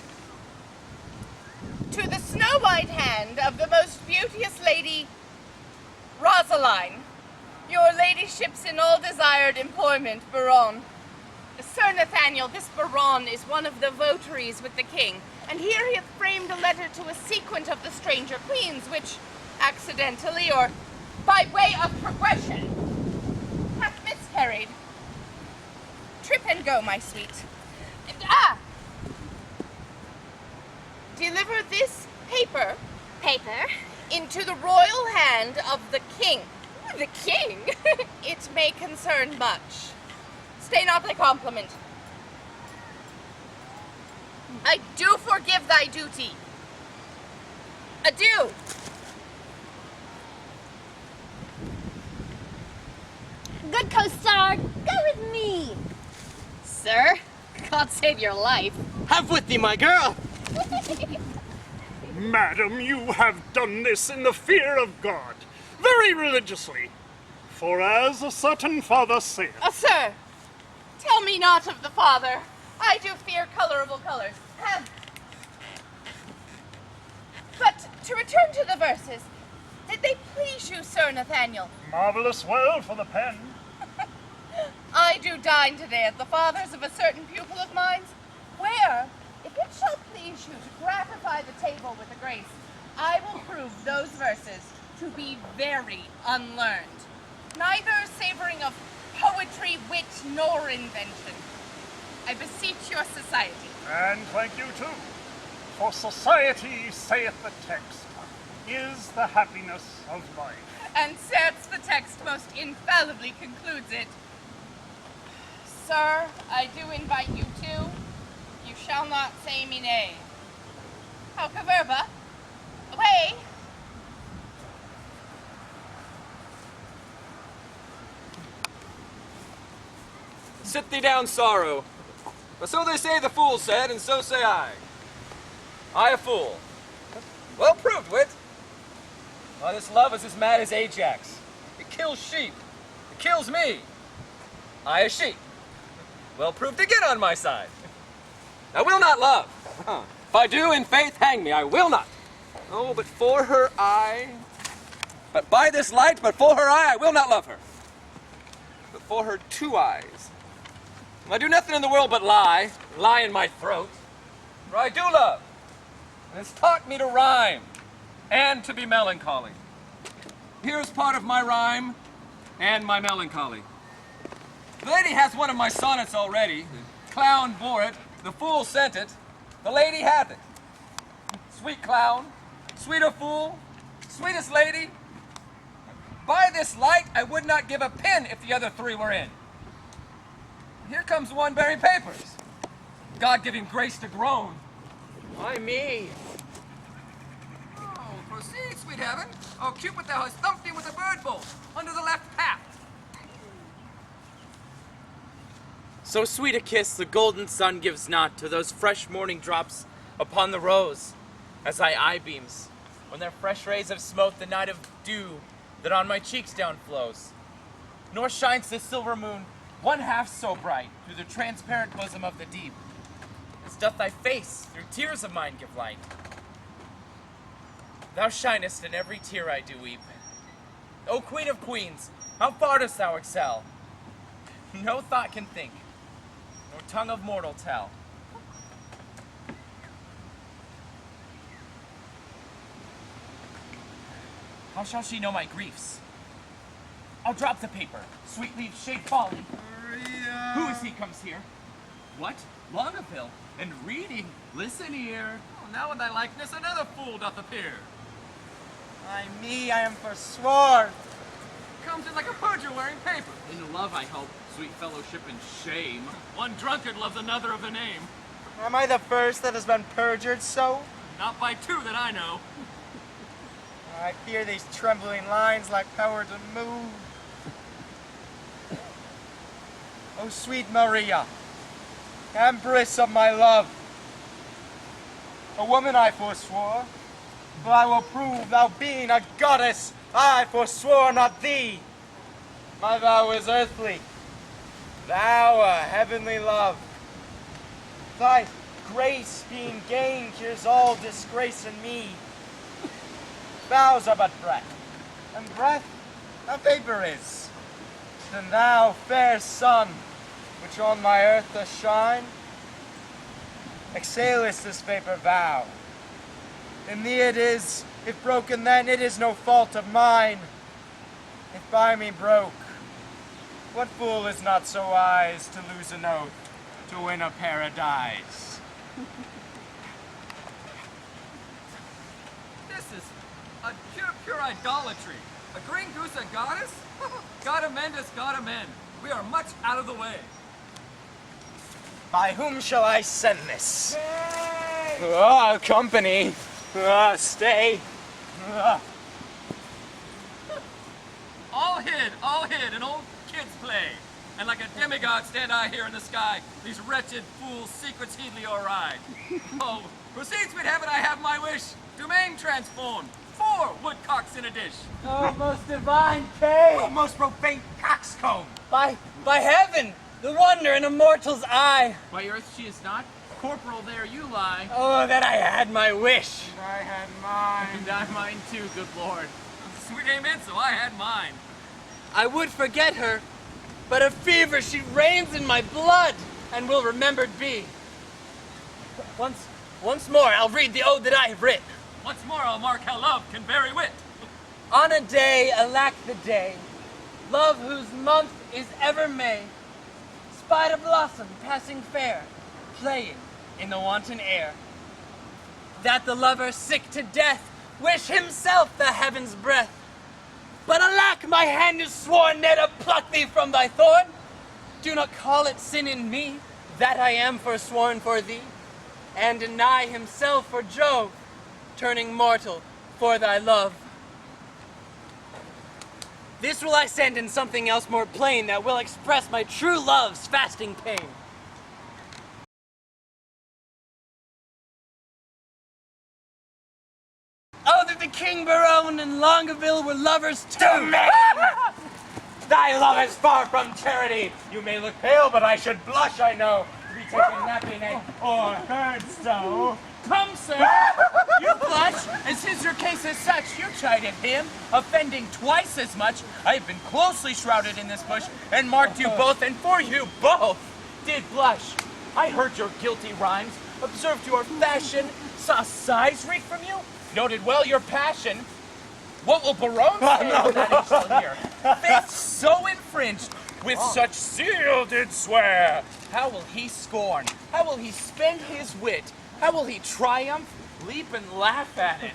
To the snow-white hand of the most beauteous lady, Rosaline, your ladyship's in all desired employment, Biron. Sir Nathaniel, this Biron is one of the votaries with the king, and here he hath framed a letter to a sequent of the stranger queens, which, accidentally or by way of progression, hath miscarried. Trip and go, my sweet. Deliver this paper into the royal hand of the king. The king? It may concern much. Stay not thy compliment. I do forgive thy duty. Adieu. Good Costard, go with me. Sir, God save your life. Have with thee, my girl. Madam, you have done this in the fear of God, very religiously. For as a certain father saith... Sir, tell me not of the father. I do fear colorable colors. But to return to the verses, did they please you, Sir Nathaniel? Marvelous well for the pen. I do dine today at the father's of a certain pupil of mine, where, if it shall please you to gratify the table with a grace, I will prove those verses to be very unlearned, neither savoring of poetry, wit, nor invention. I beseech your society. And thank you too. For society, saith the text, is the happiness of life. And certes the text most infallibly concludes it. Sir, I do invite you too. You shall shall not say me nay. How Caverba? Away! Sit thee down, sorrow. But so they say the fool said, and so say I. I a fool. Well proved, wit. Why, this love is as mad as Ajax. It kills sheep. It kills me. I a sheep. Well proved to get on my side. I will not love. If I do, in faith, hang me. I will not. Oh, but for her eye. But by this light, but for her eye, I will not love her. But for her 2 eyes. I do nothing in the world but lie in my throat. For I do love. And it's taught me to rhyme and to be melancholy. Here's part of my rhyme and my melancholy. The lady has one of my sonnets already. The clown bore it, the fool sent it, the lady hath it. Sweet clown, sweeter fool, sweetest lady. By this light, I would not give a pin if the other 3 were in. Here comes one bearing papers. God give him grace to groan. Why me? Oh, proceed, sweet heaven. Oh, Cupid, thou hast thumped him with a bird bolt under the left path. So sweet a kiss the golden sun gives not to those fresh morning drops upon the rose, as thy eye beams, when their fresh rays have smote the night of dew that on my cheeks down flows. Nor shines the silver moon 1/2 so bright through the transparent bosom of the deep, as doth thy face through tears of mine give light. Thou shinest in every tear I do weep. O Queen of Queens, how far dost thou excel? No thought can think, nor tongue of mortal tell. How shall she know my griefs? I'll drop the paper. Sweet leaves shake folly. Who is he comes here? What? Longaville? And reading? Listen here. Oh, now in thy likeness another fool doth appear. Ay me, I am forsworn. Comes in like a perjurer wearing paper. In love, I hope, sweet fellowship and shame. One drunkard loves another of the name. Am I the first that has been perjured so? Not by 2 that I know. I fear these trembling lines lack power to move. O sweet Maria, empress of my love, a woman I forswore, but I will prove thou being a goddess, I forswore not thee. My vow is earthly, thou a heavenly love. Thy grace being gained cures all disgrace in me. Vows are but breath, and breath a vapor is. Then thou, fair sun, which on my earth doth shine, exhalest this vapor vow. In thee it is, if broken then, it is no fault of mine. If by me broke, what fool is not so wise to lose an oath to win a paradise? This is a pure idolatry. A green goose a goddess? God amend us, God amend. We are much out of the way. By whom shall I send this? Oh, company. Stay. All hid, an old kid's play. And like a demigod stand I here in the sky. These wretched fools' secrets heedly o'erride. Oh, proceed, sweet heaven, I have my wish. Dumaine transformed. 4 woodcocks in a dish. Oh, most divine Kay! Oh, most profane coxcomb! By heaven, the wonder in a mortal's eye! By earth she is not, corporal there you lie. Oh, that I had my wish! And I had mine. And I mine too, good lord. Sweet amen, so I had mine. I would forget her, but a fever she reigns in my blood, and will remembered be. Once more I'll read the ode that I have writ. Once more I'll mark how love can vary wit. On a day, alack the day, love whose month is ever May, spied a blossom passing fair, playing in the wanton air. That the lover sick to death wish himself the heaven's breath. But alack, my hand is sworn ne'er to pluck thee from thy thorn. Do not call it sin in me, that I am forsworn for thee. and deny himself for Jove, turning mortal for thy love. This will I send in something else more plain that will express my true love's fasting pain. Oh, that the King Biron and Longaville were lovers too! Dumaine! Thy love is far from charity. You may look pale, but I should blush, I know, to be taken napping or heard so. Come, sir, you blush, as is your case as such. You chided him, offending twice as much. I have been closely shrouded in this bush, and marked you both, and for you both did blush. I heard your guilty rhymes, observed your fashion, saw sighs reek from you, noted well your passion. What will Biron say that he shall hear? Faith so infringed, with such zeal did swear. How will he scorn? How will he spend his wit? How will he triumph, leap, and laugh at it?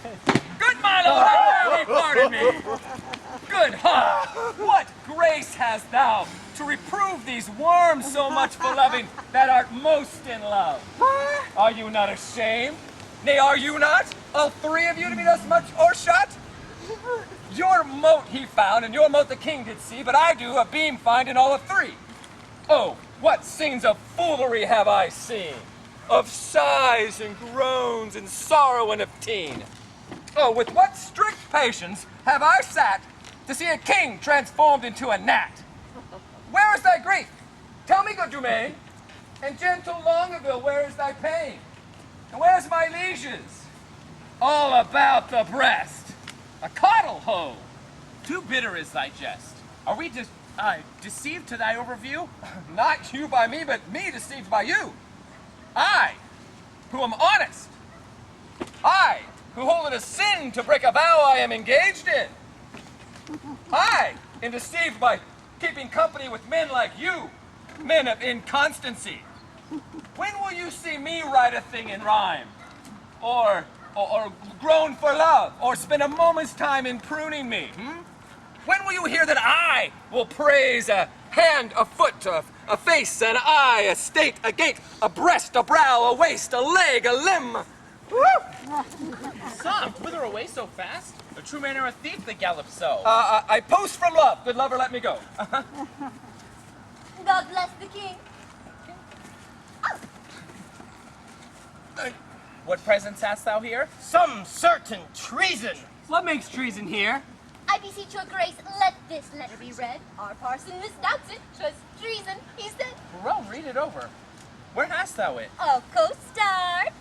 Good, my lord! Pardon me! Good, huh? What grace hast thou to reprove these worms so much for loving that art most in love? Are you not ashamed? Nay, are you not? All three of you to be thus much o'ershot? Your mote he found, and your mote the king did see, but I do a beam find in all of three. Oh, what scenes of foolery have I seen! Of sighs and groans and sorrow and of teen. Oh, with what strict patience have I sat to see a king transformed into a gnat. Where is thy grief? Tell me, good Dumaine. And gentle Longaville, where is thy pain? And where's my lieges? All about the breast. A coddle hoe. Too bitter is thy jest. Are we deceived to thy overview? Not you by me, but me deceived by you. I, who am honest. I, who hold it a sin to break a vow I am engaged in. I am deceived by keeping company with men like you, men of inconstancy. When will you see me write a thing in rhyme? Or groan for love? Or spend a moment's time in pruning me? When will you hear that I will praise a hand, a foot, a face, an eye, a state, a gait, a breast, a brow, a waist, a leg, a limb? Son, whither away so fast? A true man or a thief that gallops so? I post from love. Good lover, let me go. God bless the king. What presence hast thou here? Some certain treason. What makes treason here? I beseech your grace, let this letter be read. Our parson misdoubts it. 'Twas treason, he said. Well, read it over. Where hast thou it? Oh, Costard.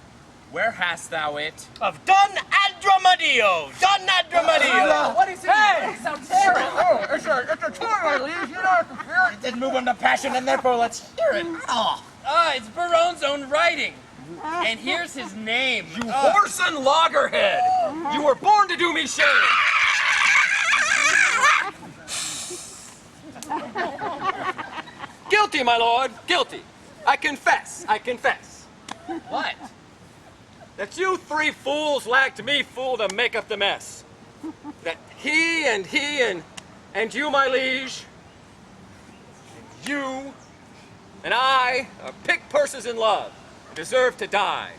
Where hast thou it? Of Don Adramadillo. Don Adramadillo. What is it? Hey! It sounds terrible. Oh, it's a tour, I leave. You know, it's a spirit. It did move under passion, and therefore let's hear it. Oh. It's Biron's own writing. And here's his name. You whoreson loggerhead! You were born to do me shame! Guilty, my lord, guilty. I confess, I confess. What? That you three fools lacked me fool to make up the mess. That he and you, my liege, and you and I are pick purses in love and deserve to die.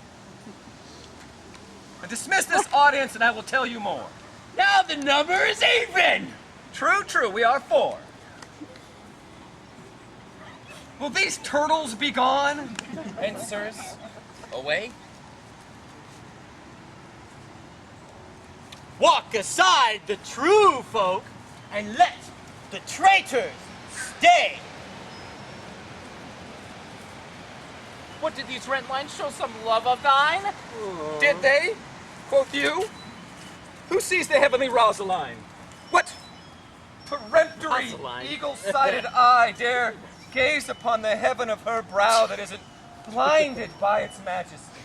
I dismiss this audience and I will tell you more. Now the number is even. True, true, we are four. Will these turtles be gone? And sirs, away? Walk aside the true folk and let the traitors stay. What, did these rent lines show some love of thine? Did they? Quoth you? Who sees the heavenly Rosaline? What peremptory, Rosaline. eagle-sided eye dare gaze upon the heaven of her brow that isn't blinded by its majesty?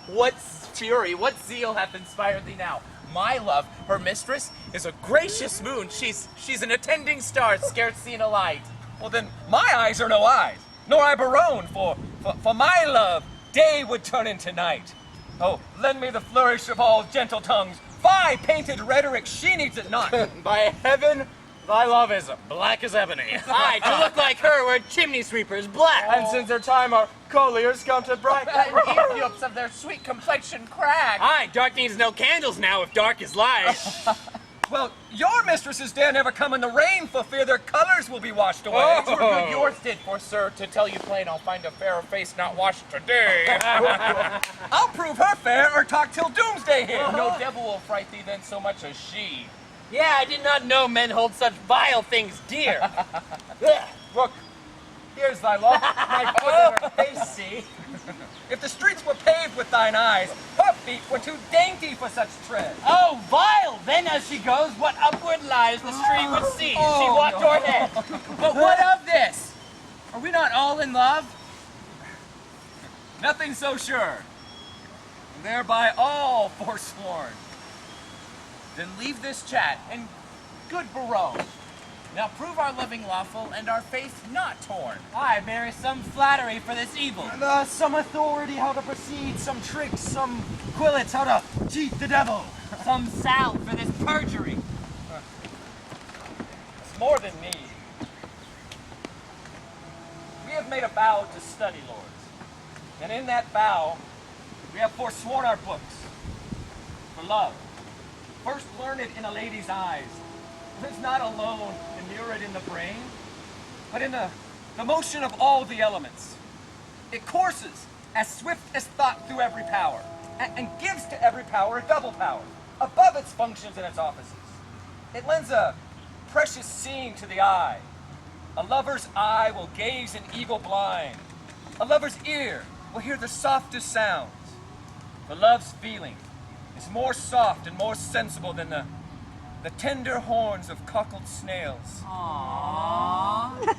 What fury, what zeal hath inspired thee now? My love, her mistress, is a gracious moon. She's an attending star, scarce seen a light. Well then, my eyes are no eyes, nor I Biron, for my love, day would turn into night. Oh, lend me the flourish of all gentle tongues. Fie, painted rhetoric, she needs it not. By heaven, Thy love is black as ebony. Aye, to look like her were chimney sweepers black. And since their time our colliers counted bright. And Ethiops of their sweet complexion crag. Aye, dark needs no candles now if dark is light. Well, your mistresses dare never come in the rain for fear their colors will be washed away. Oh, good yours did, for sir, to tell you plain I'll find a fairer face not washed today. I'll prove her fair or talk till doomsday here. No devil will fright thee then so much as she. Yeah, I did not know men hold such vile things dear. Look, here's thy love. My foot in her face, see? If the streets were paved with thine eyes, her feet were too dainty for such tread. Oh, vile! Then as she goes, what upward lies the stream would see as she walked o'erhead. But what of this? Are we not all in love? Nothing so sure. And thereby all forsworn. Then leave this chat, and good Biron. Now prove our loving lawful, and our faith not torn. I bear some flattery for this evil. Some authority how to proceed, some tricks, some quillets how to cheat the devil. Some salve for this perjury. It's more than need. We have made a vow to study, lords. And in that vow, we have forsworn our books. For love, first learned in a lady's eyes, lives not alone immured in the brain, but in the motion of all the elements. It courses as swift as thought through every power, and gives to every power a double power, above its functions and its offices. It lends a precious seeing to the eye. A lover's eye will gaze in eagle blind. A lover's ear will hear the softest sounds. For love's feeling is more soft and more sensible than the tender horns of cockled snails. Aww.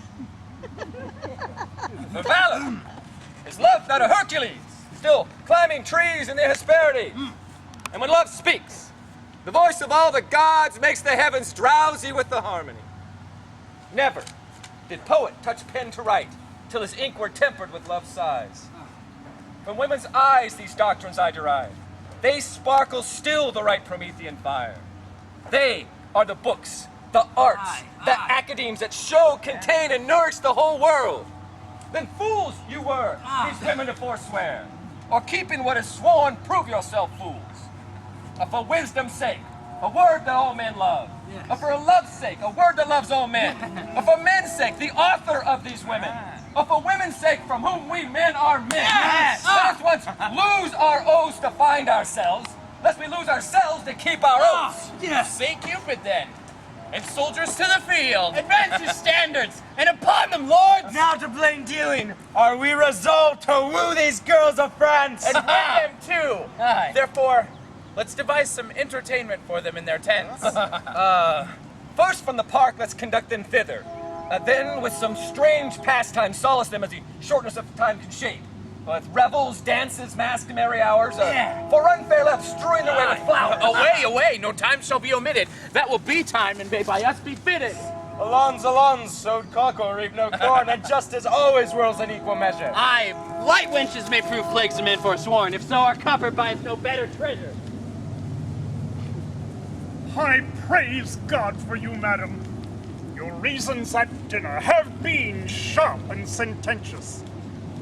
For valor is love not a Hercules, still climbing trees in their hesperity. And when love speaks, the voice of all the gods makes the heavens drowsy with the harmony. Never did poet touch pen to write till his ink were tempered with love's sighs. From women's eyes these doctrines I derive. They sparkle still the right Promethean fire. They are the books, the arts, the academies that show, contain, and nourish the whole world. Then fools you were, these women to forswear. Or keeping what is sworn, prove yourself fools. For wisdom's sake, a word that all men love. Yes. For love's sake, a word that loves all men. For men's sake, the author of these women. For women's sake, from whom we men are men. Yes. Let us once lose our oaths to find ourselves, lest we lose ourselves to keep our oaths. Yes. Say Cupid then, and soldiers to the field. Advance your standards, and upon them, lords! Now to plain dealing, are we resolved to woo these girls of France? And win them too. Therefore, let's devise some entertainment for them in their tents. First from the park, let's conduct them thither. Then with some strange pastime solace them as the shortness of time can shape. With revels, dances, masked merry hours, for unfair love strewing the way with flowers. Away, no time shall be omitted. That will be time, and may by us be fitted. Allons, sowed cockle, reap no corn, and justice always whirls in equal measure. Aye, light wenches may prove plagues of men forsworn, if so our copper buys no better treasure. I praise God for you, madam. Your reasons at dinner have been sharp and sententious,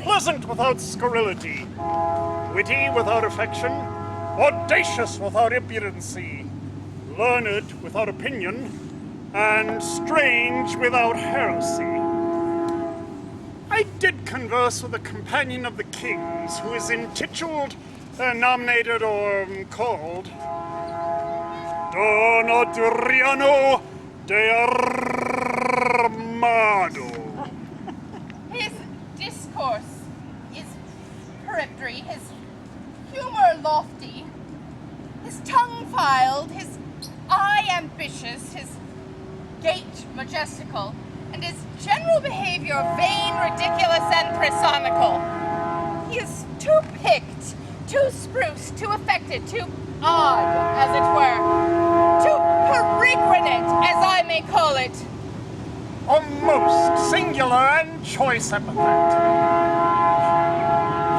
pleasant without scurrility, witty without affection, audacious without impudency, learned without opinion, and strange without heresy. I did converse with a companion of the king's who is intituled, nominated, or called Don Adriano de Armado. His discourse is peremptory, his humor lofty, his tongue filed, his eye ambitious, his gait majestical, and his general behavior vain, ridiculous, and personical. He is too picked, too spruce, too affected, too odd, as it were, too peregrinate, as I may call it. A most singular and choice epithet.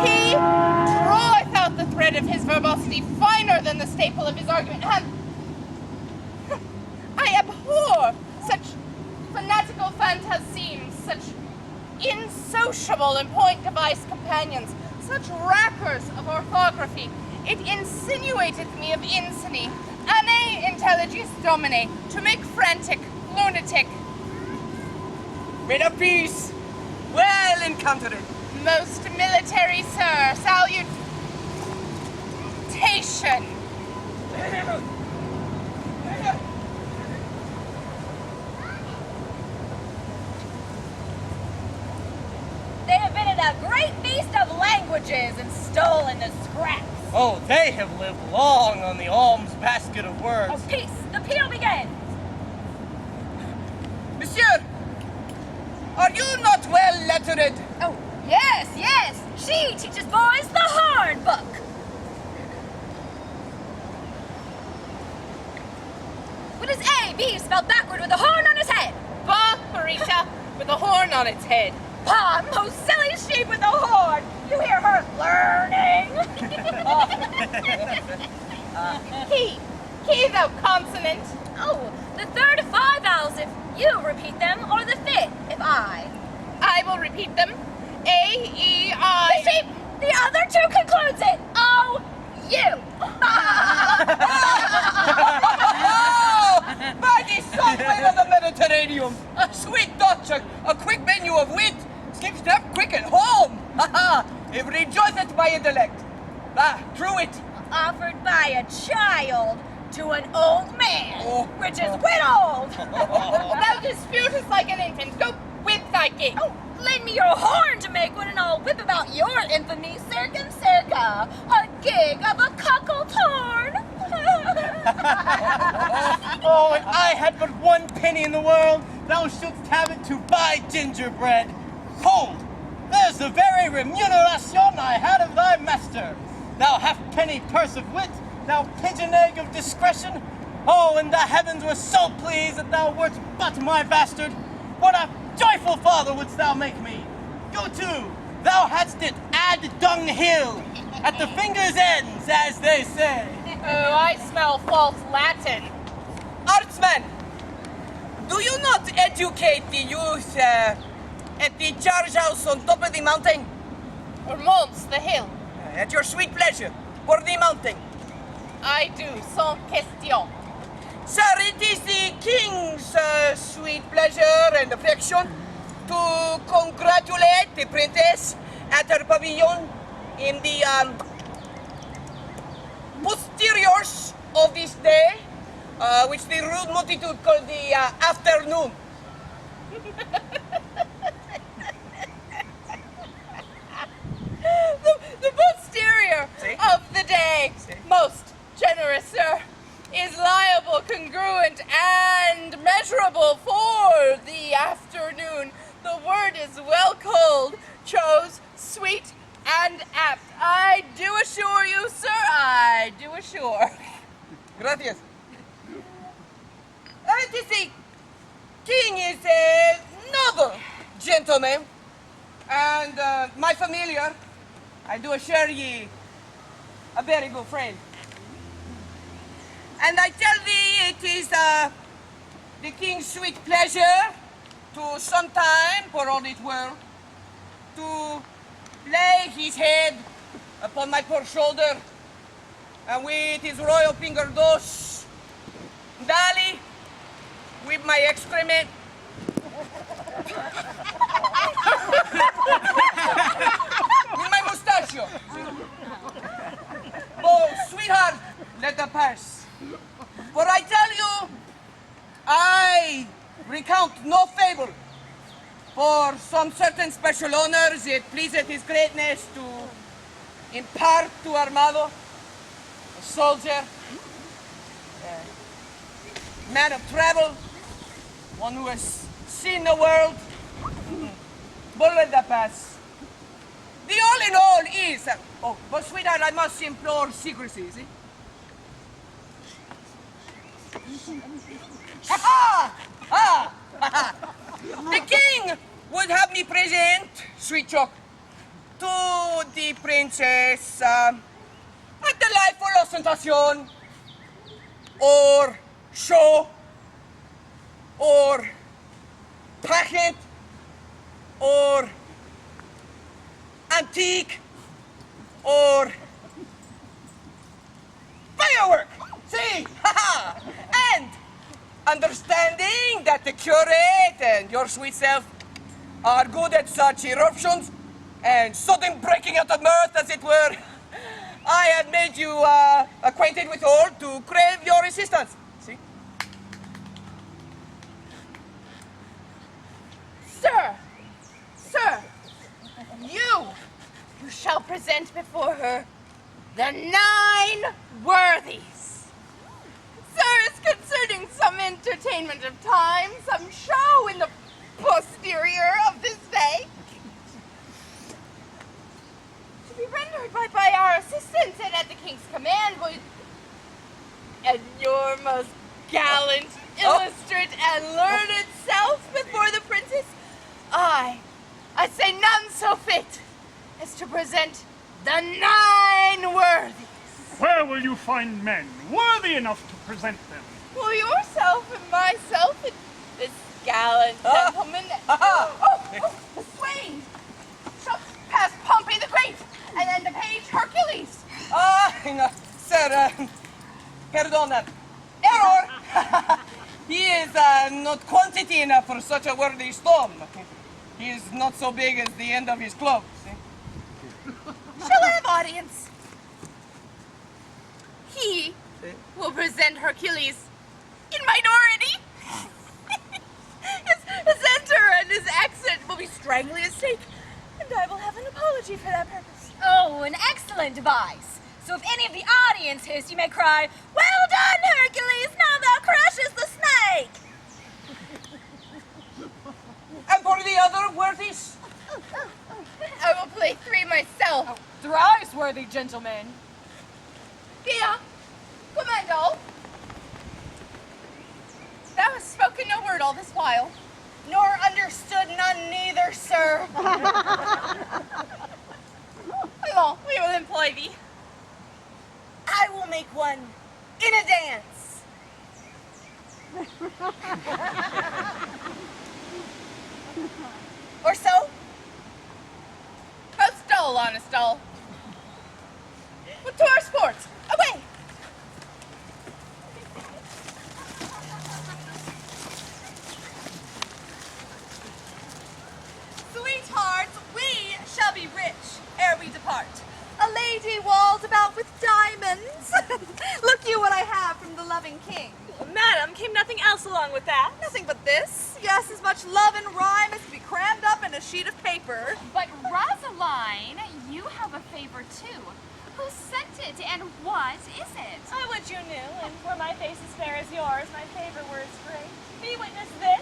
He draweth out the thread of his verbosity finer than the staple of his argument, and I abhor such sociable and point-device companions, such rappers of orthography. It insinuated me of insini, ane intelligis domine, to make frantic, lunatic. Made a peace. Well encountered. Most military, sir. Salutation. They have been in a great feast of languages and stolen the scraps. Oh, they have lived long on the alms basket of words. Oh, peace! The peal begins! Monsieur, are you not well lettered? Oh, yes, yes! She teaches boys the horn book! What is A, B spelled backward with a horn on his head? Ba, Marisha, with a horn on its head. Pa, most silly sheep with a horn! You hear her learning? Key, thou consonant. Oh, the third of 5 vowels if you repeat them, or the fifth if I. I will repeat them. A, E, I. The sheep! The other two concludes it. Oh, you! By the somewhere of the Mediterranean, a sweet Dutch, a quick menu of wit, skip step quick at home. It rejoiceth my intellect. True it. Offered by a child to an old man, which is whittled. Thou disputest like an infant. Go with thy gig. Oh, lend me your horn to make one, and I'll whip about your infamy, circum circa, a gig of a cuckold's horn. Oh, if I had but 1 penny in the world, thou shouldst have it to buy gingerbread. Hold, there's the very remuneration I had of thy master. Thou halfpenny purse of wit, thou pigeon egg of discretion. Oh, and the heavens were so pleased that thou wert but my bastard. What a joyful father wouldst thou make me. Go to, thou hadst it ad dunghill, at the fingers' ends, as they say. Oh, I smell false Latin. Artsman, do you not educate the youth at the charge house on top of the mountain? Or Mons, the hill. At your sweet pleasure, for the mountain. I do, sans question. Sir, it is the king's sweet pleasure and affection to congratulate the princess at her pavilion in the posteriors of this day, which the rude multitude call the afternoon. The posterior of the day, most generous sir, is liable, congruent, and measurable for the afternoon. The word is well called, chose, sweet, and apt. I do assure you, sir, I do assure. Gracias. It is the king is a noble gentleman, and my familiar, I do assure ye, a very good friend. And I tell thee, it is the king's sweet pleasure to sometime, for all it will, to lay his head upon my poor shoulder, and with his royal finger thus, dally, with my excrement, with my mustachio. Oh, sweetheart, let the pass. For I tell you, I recount no fable. For some certain special honors it pleaseth his greatness to impart to Armado, a soldier, a man of travel, one who has seen the world. But let that pass. The all in all is, oh, but sweetheart, I must implore secrecy, see? The king would have me present, sweet Chuck, to the princess a delightful ostentation, or show, or pageant, or antique, or firework. See? And understanding that the curate and your sweet self are good at such eruptions and sudden breaking out of mirth, as it were, I have made you acquainted with all to crave your assistance. See? Sir, you shall present before her the 9 worthies. Sir, it's concerning some entertainment of time, some show in the posterior of this bay, to be rendered by our assistants and at the king's command, and your most gallant, illustrate, and learned self before the princess, I say none so fit as to present the 9 worthies. Where will you find men worthy enough to present them? Well, yourself and myself and this gallant gentleman. The swain shall pass Pompey the Great, and then the page Hercules. No, sir, pardon. Error! He is not quantity enough for such a worthy storm. He is not so big as the end of his cloak. See? Shall I have audience? He will present Hercules in minority. His enter and his exit will be strangely as stake, and I will have an apology for that purpose. Oh, an excellent device. So if any of the audience hiss, you may cry, "Well done, Hercules! Now thou crushest the snake!" And for the other worthies? I will play 3 myself. Thrice worthy gentlemen. Here, commando. Thou hast spoken no word all this while. Nor understood none neither, sir. We will employ thee. I will make one in a dance. Or so? A stole on a stall. Well, to our sports. Away! Sweethearts, we shall be rich ere we depart. A lady walled about with diamonds. Look you what I have from the loving king. Madam, came nothing else along with that? Nothing but this. Yes, as much love and rhyme as can be crammed up in a sheet of paper. But Rosaline, you have a favor too. Who sent it and what is it? I would you knew, and for my face as fair as yours, my favor were as great. Be witness this.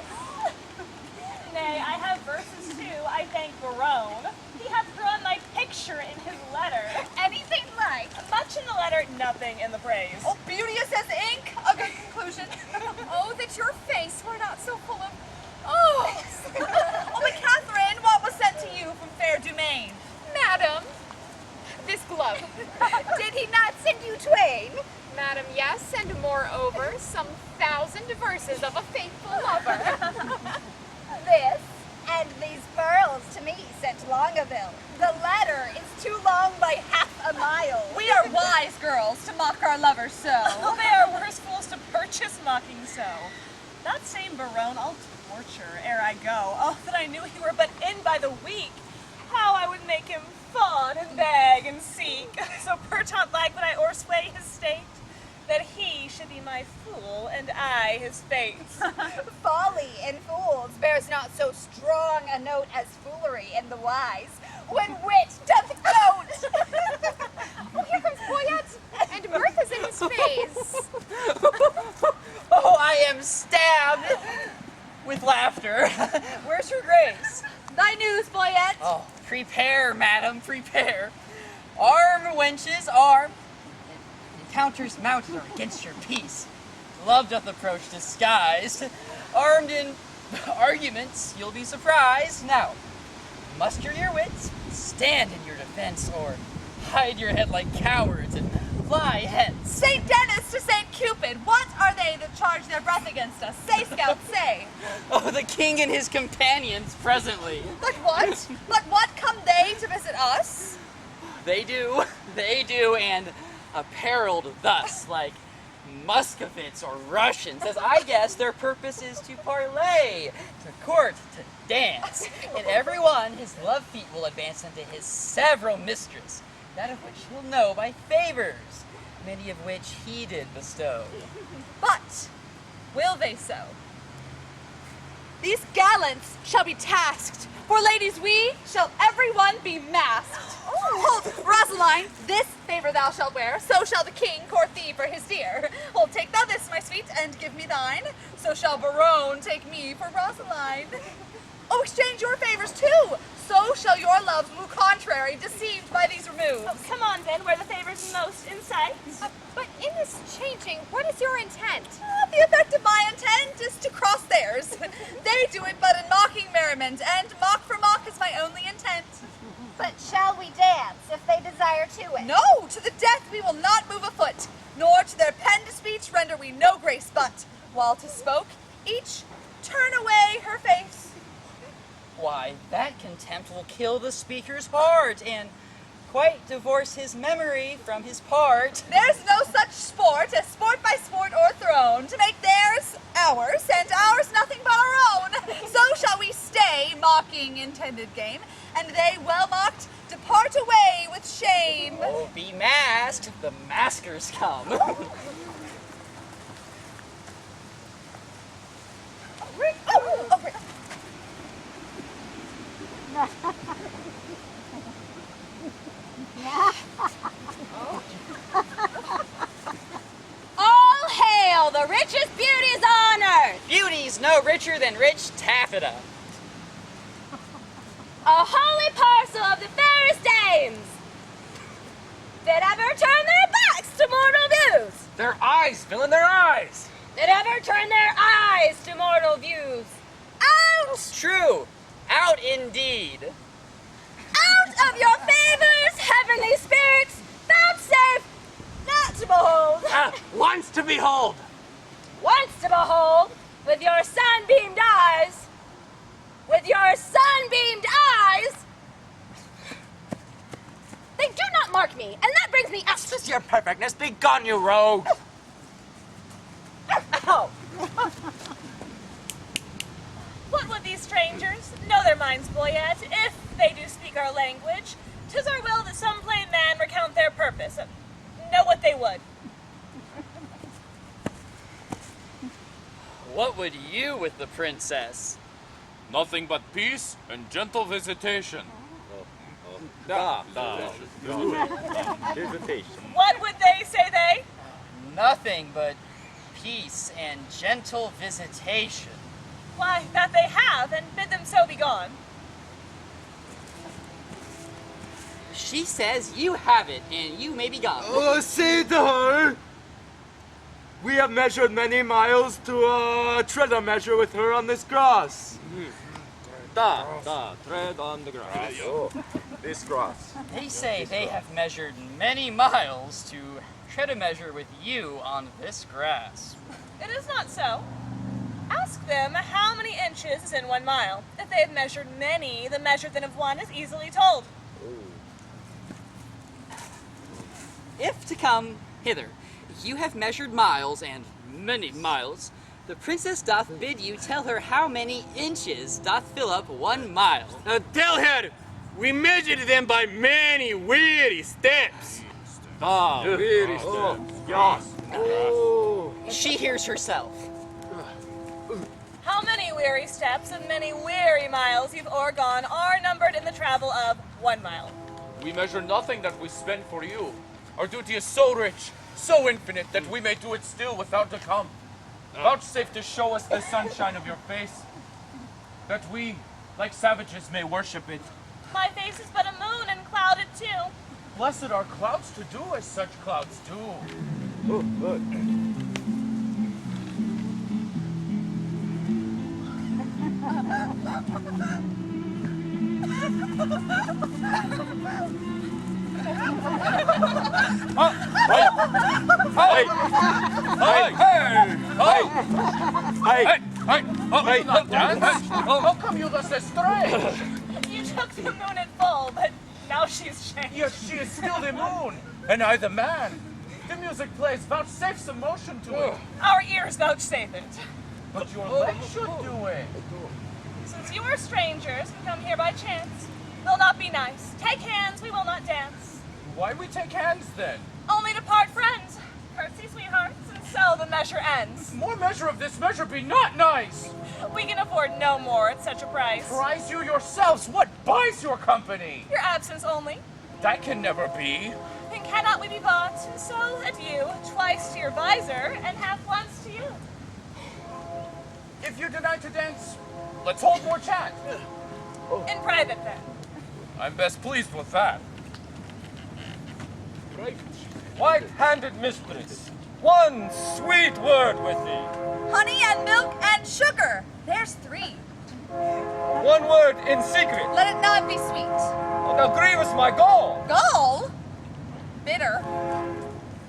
Nay, I have verses too, I thank Biron. He hath drawn my picture in his letter. Anything like? Much in the letter, nothing in the praise. Oh, beauteous as ink. A good conclusion. Oh, that your face were not so full of... Oh, but Katherine, what was sent to you from fair Dumaine? Madam, this glove. Did he not send you twain? Madam, yes, and moreover, some 1,000 verses of a faithful lover. This and these pearls to me sent to Longaville. The letter is too long by half a mile. We are wise girls to mock our lovers so. Oh, they are worse fools to purchase mocking so. That same Biron I'll torture ere I go. Oh, that I knew he were but in by the week. How I would make him fawn and beg and seek. So pertant like would I o'ersway his state, that he should be my fool and I his fate. Folly in fools bears not so strong a note as foolery in the wise, when wit doth gloat. Oh, here comes Boyet, and mirth is in his face. Oh, I am stabbed with laughter. Where's your grace? Thy news, Boyet. Oh, prepare, madam, prepare. Arm, wenches, arm. Encounters mounted are against your peace. Love doth approach disguised. Armed in arguments, you'll be surprised. Now, muster your wits, stand in your defense, or hide your head like cowards and fly hence. St. Dennis to St. Cupid, what are they that charge their breath against us? Say, Scout, say. Oh, the king and his companions presently. But what? But what come they to visit us? They do, and appareled thus, like Muscovites or Russians, as I guess their purpose is to parlay, to court, to dance, and every one his love feet will advance unto his several mistress, that of which he'll know by favors, many of which he did bestow. But will they so? These gallants shall be tasked, for ladies we shall every one be masked. Hold, Rosaline, this favor thou shalt wear, so shall the king court thee for his dear. Hold, take thou this, my sweet, and give me thine, so shall Biron take me for Rosaline. Oh, exchange your favors too, so shall your loves move contrary, deceived by these removes. Oh, come on then, where the favor's most in sight. But in this changing, what is your intent? The effect of my intent is to cross theirs. They do it but in mocking merriment, and mock for mock is my only intent. But shall we dance, if they desire to it? No, to the death we will not move a foot, nor to their penned speech render we no grace, but, while 'tis spoke, each turn away her face. Why, that contempt will kill the speaker's heart, and quite divorce his memory from his part. There's no such sport as sport by sport o'erthrown, to make theirs ours, and ours nothing but our own. So shall we stay, mocking intended game, and they well mocked depart away with shame. Oh, be masked, the maskers come. All hail the richest beauties on earth! Beauty's no richer than rich taffeta. A holy parcel of the fairest dames that ever turn their backs to mortal views. Their eyes, villain, their eyes! That ever turn their eyes to mortal views. Out! True, out indeed. Out of your favors, heavenly spirits, vouchsafe not to behold. Once to behold. Once to behold, with your sunbeamed eyes. With your sunbeamed eyes. They do not mark me, and that brings me up. Just your perfectness, be gone, you rogue! Ow! What would these strangers know their minds, Boyet, if they do speak our language? 'Tis our will that some plain man recount their purpose. Know what they would. What would you with the princess? Nothing but peace and gentle visitation. What would they, say they? Nothing but peace and gentle visitation. Why, that they have, and bid them so be gone. She says you have it, and you may be gone. Oh, say to her, we have measured many miles to tread a measure with her on this grass. Tread on the grass. This grass. They say they have measured many miles to tread a measure with you on this grass. It is not so. Ask them how many inches is in 1 mile. If they have measured many, the measure then of one is easily told. If to come hither, you have measured miles and many miles, the princess doth bid you tell her how many inches doth fill up 1 mile. Tell her we measured them by many weary steps. Weary steps. Yes. She hears herself. How many weary steps and many weary miles you've o'ergone are numbered in the travel of 1 mile. We measure nothing that we spend for you. Our duty is so rich, so infinite, that we may do it still without a come. Vouchsafe to show us the sunshine of your face, that we, like savages, may worship it. My face is but a moon and clouded too. Blessed are clouds to do as such clouds do. How come you thus astray? You took the moon at full, but now she's changed. Yet she is still the moon, and I the man. The music plays vouchsafes emotion to it. Our ears vouchsafe it. But your legs should do it. Since you are strangers and come here by chance, will not be nice. Take hands, we will not dance. Why we take hands then? Only to part friends. Curtsy, sweethearts, and so the measure ends. More measure of this measure be not nice. We can afford no more at such a price. Prize you yourselves. What buys your company? Your absence only. That can never be. Then cannot we be bought, and so adieu, twice to your visor, and half once to you. If you deny to dance, let's hold more chat. In private, then. I'm best pleased with that. White-handed mistress, one sweet word with thee. Honey and milk and sugar. There's 3. One word in secret. Let it not be sweet. Oh, thou grievous my gall. Gall? Bitter.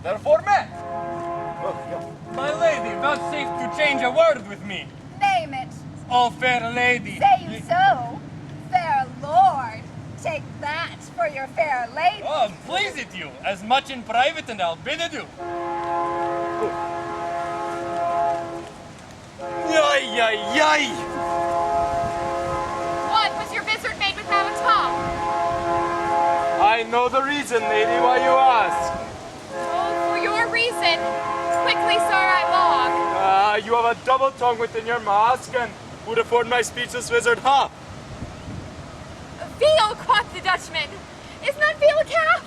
Therefore met. My lady, vouchsafe to change a word with me. Name it. Oh, fair lady. Say you so? Fair lord. Take that for your fair lady. Oh, please it you, as much in private and I'll bid it you. Yay, yay, yay! What was your visit made without a tongue? I know the reason, lady, why you ask. Oh, for your reason. Quickly, sir, I long. You have a double tongue within your mask, and would afford my speechless wizard, huh? Veal, quoth the Dutchman. Is not veal a calf?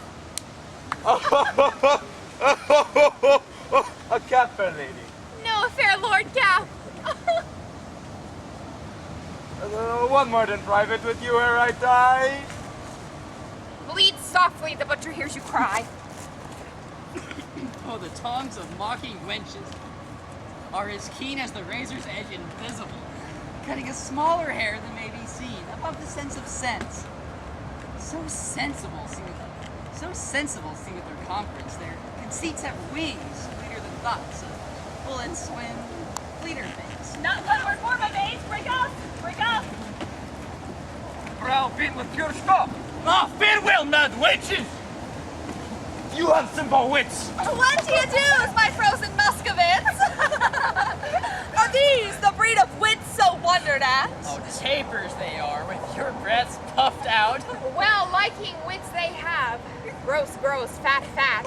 A cat, fair lady. No, fair lord calf. One word in private with you ere I die. Bleat softly, the butcher hears you cry. Oh, the tongues of mocking wenches are as keen as the razor's edge invisible, cutting a smaller hair than may be seen, above the sense of sense. So sensible seem with their conference. Their conceits have wings, fleeter than thoughts. Bullets swim, fleeter things. Not one word more, my babes. Break off! Break off! Brow bit with pure stop. Ah, farewell, mad wenches! You have simple wits. What do you do, my frozen Muscovits? Are these the breed of wits so wondered at? Oh, tapers they are, with your breaths puffed out. Well, liking wits they have. Gross, gross, fat, fat.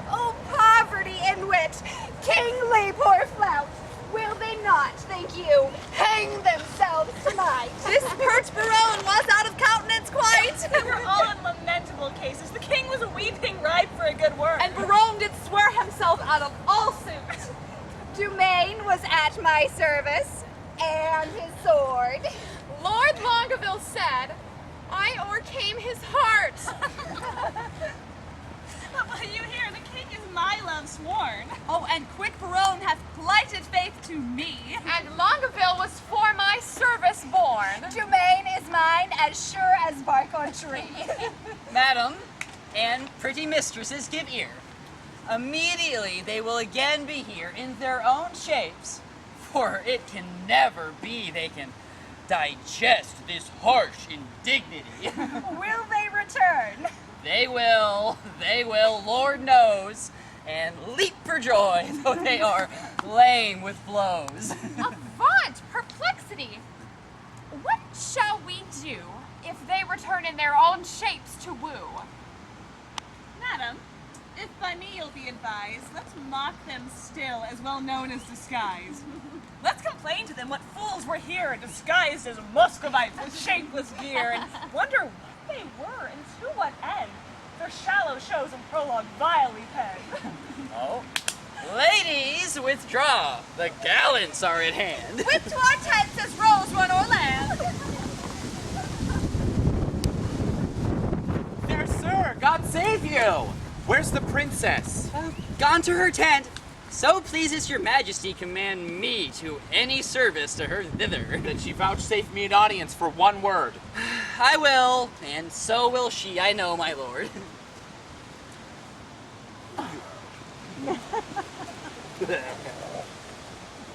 Oh, poverty in wit, kingly poor flout. Will they not, think you, hang themselves tonight? This pert Biron was out of countenance quite. They were all in lamentable cases. The king was a weeping ripe for a good word. And Biron did swear himself out of all suit. Dumaine was at my service, and his sword. Lord Longaville said, I o'ercame his heart. You hear, the king is my love sworn. Oh, and quick Biron hath plighted faith to me. And Longaville was for my service born. Dumaine is mine as sure as bark on tree. Madam and pretty mistresses, give ear. Immediately they will again be here in their own shapes, for it can never be they can digest this harsh indignity. Will they return? They will, Lord knows, and leap for joy, though they are lame with blows. Avaunt, perplexity! What shall we do if they return in their own shapes to woo? Madam, if by me you'll be advised, let's mock them still, as well known as disguise. Let's complain to them what fools were here, disguised as Muscovites with shapeless gear, and wonder what they were and to what end. Their shallow shows and prologue vilely penned. Oh, ladies, withdraw. The gallants are at hand. Whip to our tents as roes run o'er land. Fair sir, God save you! Where's the princess? Gone to her tent. So pleases your majesty command me to any service to her thither. That she vouchsafe me an audience for one word. I will, and so will she, I know, my lord.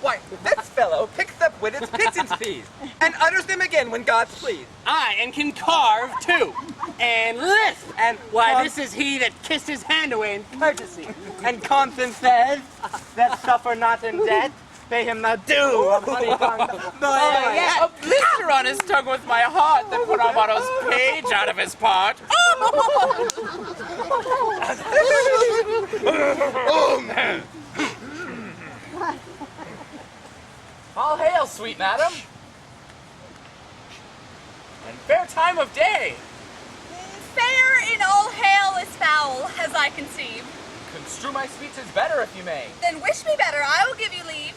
Why, this fellow picks up Witted's pigeon's peas and utters them again when God's pleased. Aye, and can carve too, and lisp, and why, this is he that kissed his hand away in courtesy. And Constance says that suffer not in debt, pay him not due of honeycomb. A blister on his tongue with my heart that put Armado's page out of his part. All hail, sweet madam. And fair time of day. Fair in all hail is foul, as I conceive. Construe my speeches better if you may. Then wish me better, I will give you leave.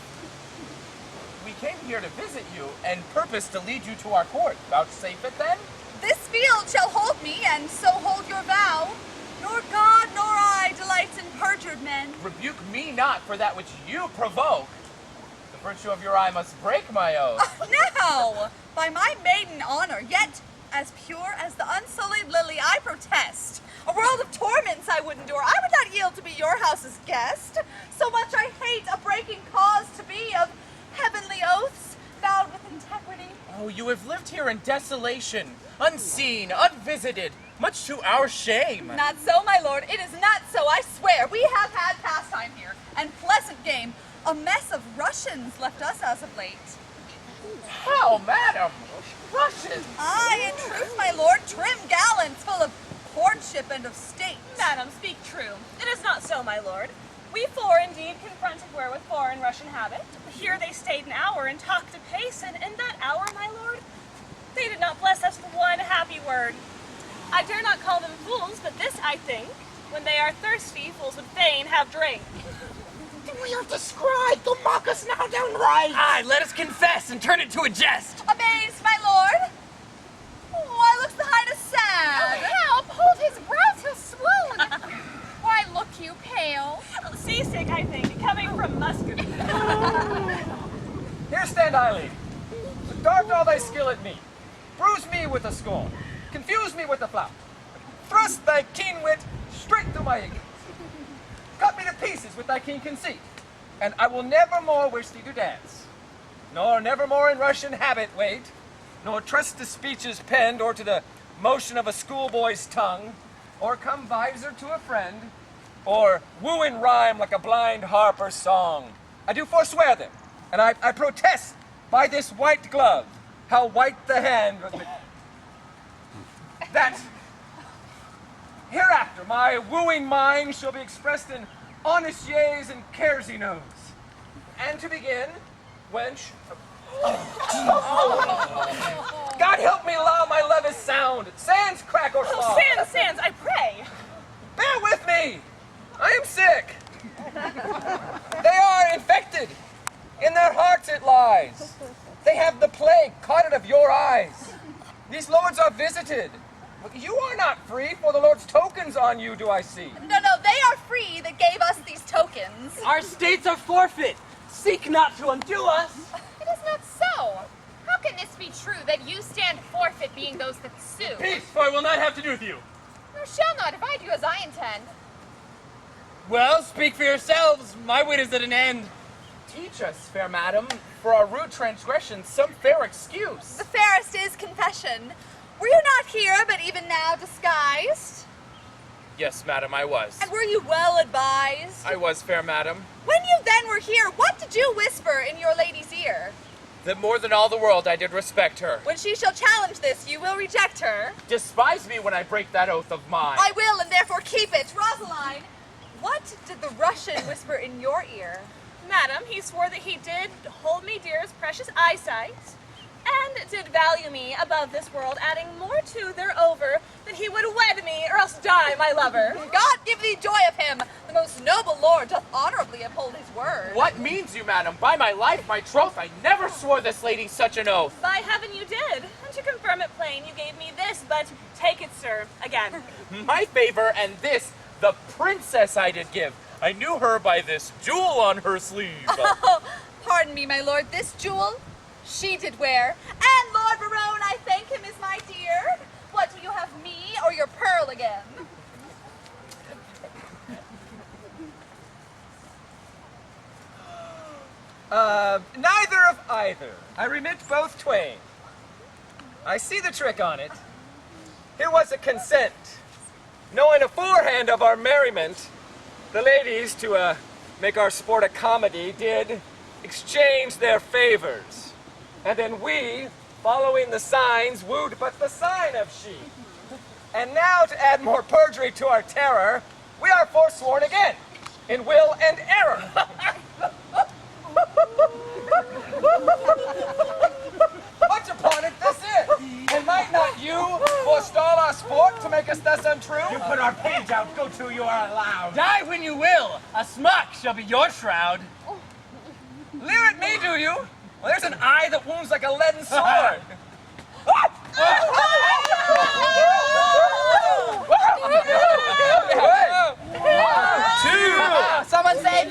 We came here to visit you and purpose to lead you to our court. Vouchsafe it then? This field shall hold me, and so hold your vow. Nor God nor I delights in perjured men. Rebuke me not for that which you provoke. The virtue of your eye must break my oath. No! By my maiden honor, yet as pure as the unsullied lily, I protest. A world of torments I would endure. I would not yield to be your house's guest. So much I hate a breaking cause to be of heavenly oaths, vowed with integrity. Oh, you have lived here in desolation, unseen, unvisited, much to our shame. Not so, my lord. It is not so, I swear. We have had pastime here, and pleasant game. A mess of Russians left us as of late. How, madam? Russians? Aye, in truth, my lord, trim gallants full of courtship and of state. Madam, speak true. It is not so, my lord. We four indeed confronted were with foreign Russian habit. Here they stayed an hour and talked apace, and in that hour, my lord, they did not bless us with one happy word. I dare not call them fools, but this I think, when they are thirsty, fools would fain have drink. We are described to mock us now downright. Aye, let us confess and turn it to a jest. Amazed, my lord? Why looks the highness sad? Help! Hold his brow till swoon! Why look you pale? Seasick, I think, coming from Muscovy. Here stand I, lady. Dart all thy skill at me. Bruise me with a scorn. Confuse me with a flout. Thrust thy keen wit straight through my eagles. Cut me to pieces with thy keen conceit, and I will never more wish thee to dance, nor never more in Russian habit wait, nor trust to speeches penned, or to the motion of a schoolboy's tongue, or come visor to a friend, or woo in rhyme like a blind harper's song. I do forswear them, and I protest by this white glove, how white the hand was that hereafter my wooing mind shall be expressed in honest yeas and caresy noes. And to begin, wench, God help me allow my love is sound, sans crack or flaw. Sans, I pray. Bear with me, I am sick. They are infected, in their hearts it lies. They have the plague caught out of your eyes. These lords are visited. You are not free, for the Lord's tokens on you do I see. No, they are free that gave us these tokens. Our states are forfeit. Seek not to undo us. It is not so. How can this be true that you stand forfeit being those that sue? Peace, for I will not have to do with you. Nor shall not if I do as I intend. Well, speak for yourselves. My wit is at an end. Teach us, fair madam, for our rude transgressions, some fair excuse. The fairest is confession. Were you not here, but even now disguised? Yes, madam, I was. And were you well advised? I was, fair madam. When you then were here, what did you whisper in your lady's ear? That more than all the world I did respect her. When she shall challenge this, you will reject her. Despise me when I break that oath of mine. I will, and therefore keep it. Rosaline, what did the Russian whisper in your ear? Madam, he swore that he did hold me dear as precious eyesight, and did value me above this world, adding more to thereover, that he would wed me, or else die my lover. God give thee joy of him! The most noble lord doth honorably uphold his word. What means you, madam? By my life, my troth, I never swore this lady such an oath. By heaven you did, and to confirm it plain, you gave me this, but take it, sir, again. My favor, and this, the princess I did give. I knew her by this jewel on her sleeve. Oh, pardon me, my lord, this jewel she did wear. And Lord Biron, I thank him, is my dear. here? What, will you have me or your pearl again? Neither of either. I remit both twain. I see the trick on it. Here was a consent. Knowing aforehand of our merriment, the ladies, to make our sport a comedy, did exchange their favors. And then we, following the signs, wooed but the sign of she. And now, to add more perjury to our terror, we are forsworn again, in will and error. Much upon it, this is. And might not you forestall our sport to make us thus untrue? You put our page out, go to, you are allowed. Die when you will. A smock shall be your shroud. Leer at me, do you? Well, there's an eye that wounds like a leaden sword. Two. Someone say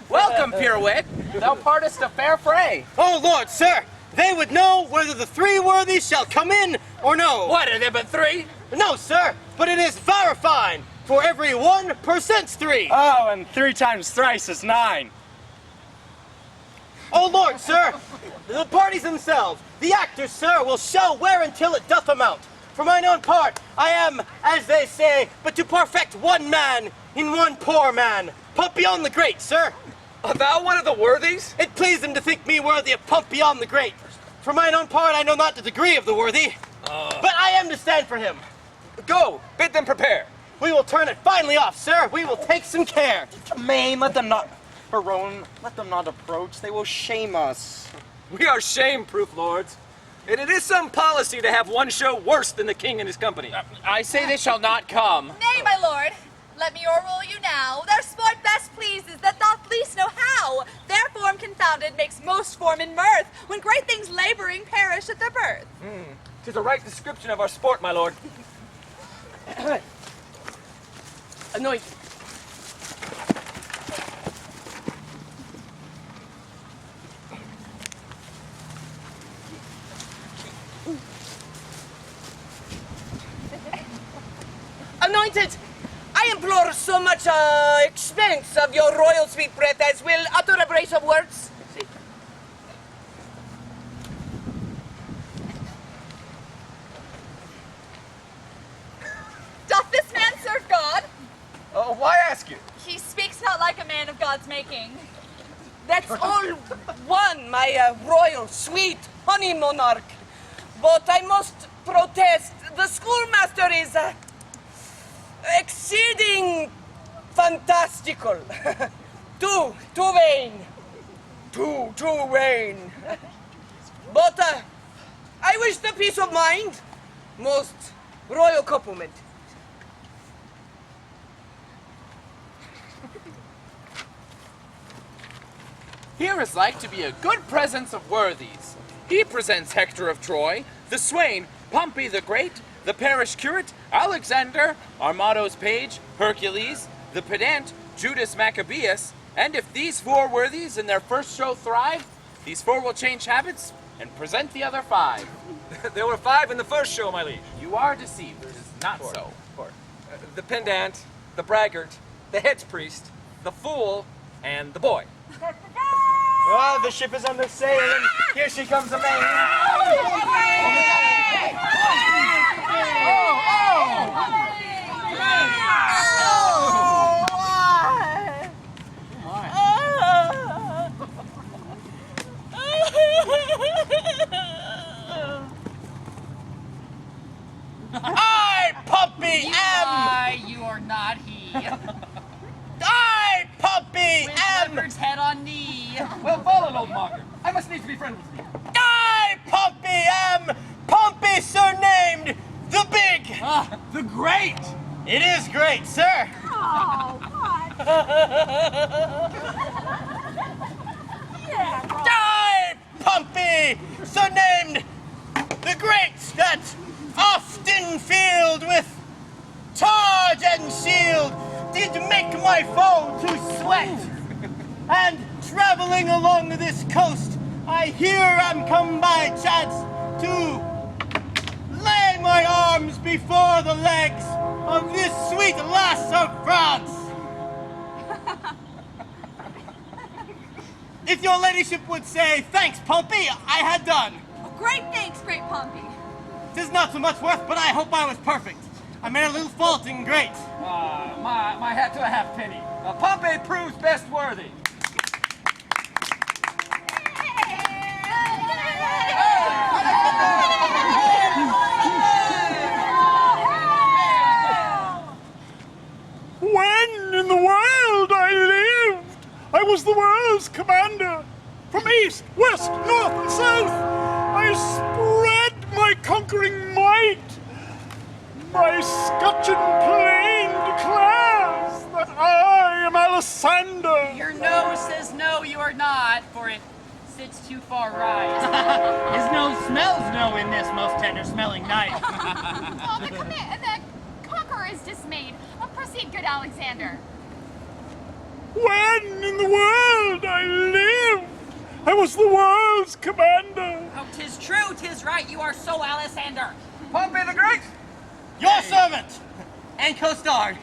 Welcome, Pirouette. Thou partest a fair fray. Oh, Lord, sir, they would know whether the three worthies shall come in or no. What, are there but three? No, sir, but it is very fine. For every 1% 3. Oh, and 3 times thrice is 9. Oh, Lord, sir, the parties themselves, the actors, sir, will show where until it doth amount. For mine own part, I am, as they say, but to perfect one man in one poor man. Pompey the Great, sir. Art thou one of the worthies? It pleased them to think me worthy of Pompey the Great. For mine own part, I know not the degree of the worthy, but I am to stand for him. Go, bid them prepare. We will turn it finally off, sir. We will take some care. Dumaine, let them not... Biron, let them not approach. They will shame us. We are shame-proof, lords. And it is some policy to have one show worse than the king and his company. I say they shall not come. Nay, my lord. Let me o'errule you now. Their sport best pleases, that doth least know how. Their form confounded makes most form in mirth, when great things laboring perish at their birth. 'Tis a right description of our sport, my lord. Anoint. Anointed, I implore so much expense of your royal sweet breath as will utter a brace of words. Doth this man serve God? Why ask you? He speaks not like a man of God's making. That's all one, my royal, sweet, honey monarch. But I must protest, the schoolmaster is exceeding fantastical. Too vain. Too vain. But I wish the peace of mind. Most royal compliment. Here is like to be a good presence of worthies. He presents Hector of Troy, the swain, Pompey the Great, the parish curate, Alexander, Armado's page, Hercules, the pedant, Judas Maccabeus, and if these 4 worthies in their first show thrive, these 4 will change habits and present the other 5. There were 5 in the first show, my liege. You are deceived. It is not so. The pendant, the braggart, the head priest, the fool, and the boy. Oh, the ship is under sail, and here she comes amain. I, Pompey, am... you are not he. I, Pompey, With am... leopard's head on knee. Well, follow, old mocker. I must needs be friends with thee. I, Pompey, am... Pompey surnamed the Big. The Great. It is great, sir. Oh, what? I, Pompey, surnamed the Great, that often filled with charge and shield did make my foe to sweat. and traveling along this coast, I here am come by chance to lay my arms before the legs of this sweet lass of France. If your ladyship would say, thanks, Pompey, I had done. Oh, great thanks, great Pompey. 'Tis not so much worth, but I hope I was perfect. I made a little fault in great. My hat to a halfpenny. Pompey proves best worthy. When in the world I lived, I was the world's commander. From east, west, north, and south, I spread my conquering might. My scutcheon plain declares that I am Alessander. Your nose says no, you are not, for it sits too far right. His nose smells no in this most tender-smelling night. Oh, the conqueror is dismayed. Proceed, good Alexander. When in the world I lived, I was the world's commander. Oh, 'tis true, 'tis right, you are so Alessander. Pompey the Great, Your servant and Costard.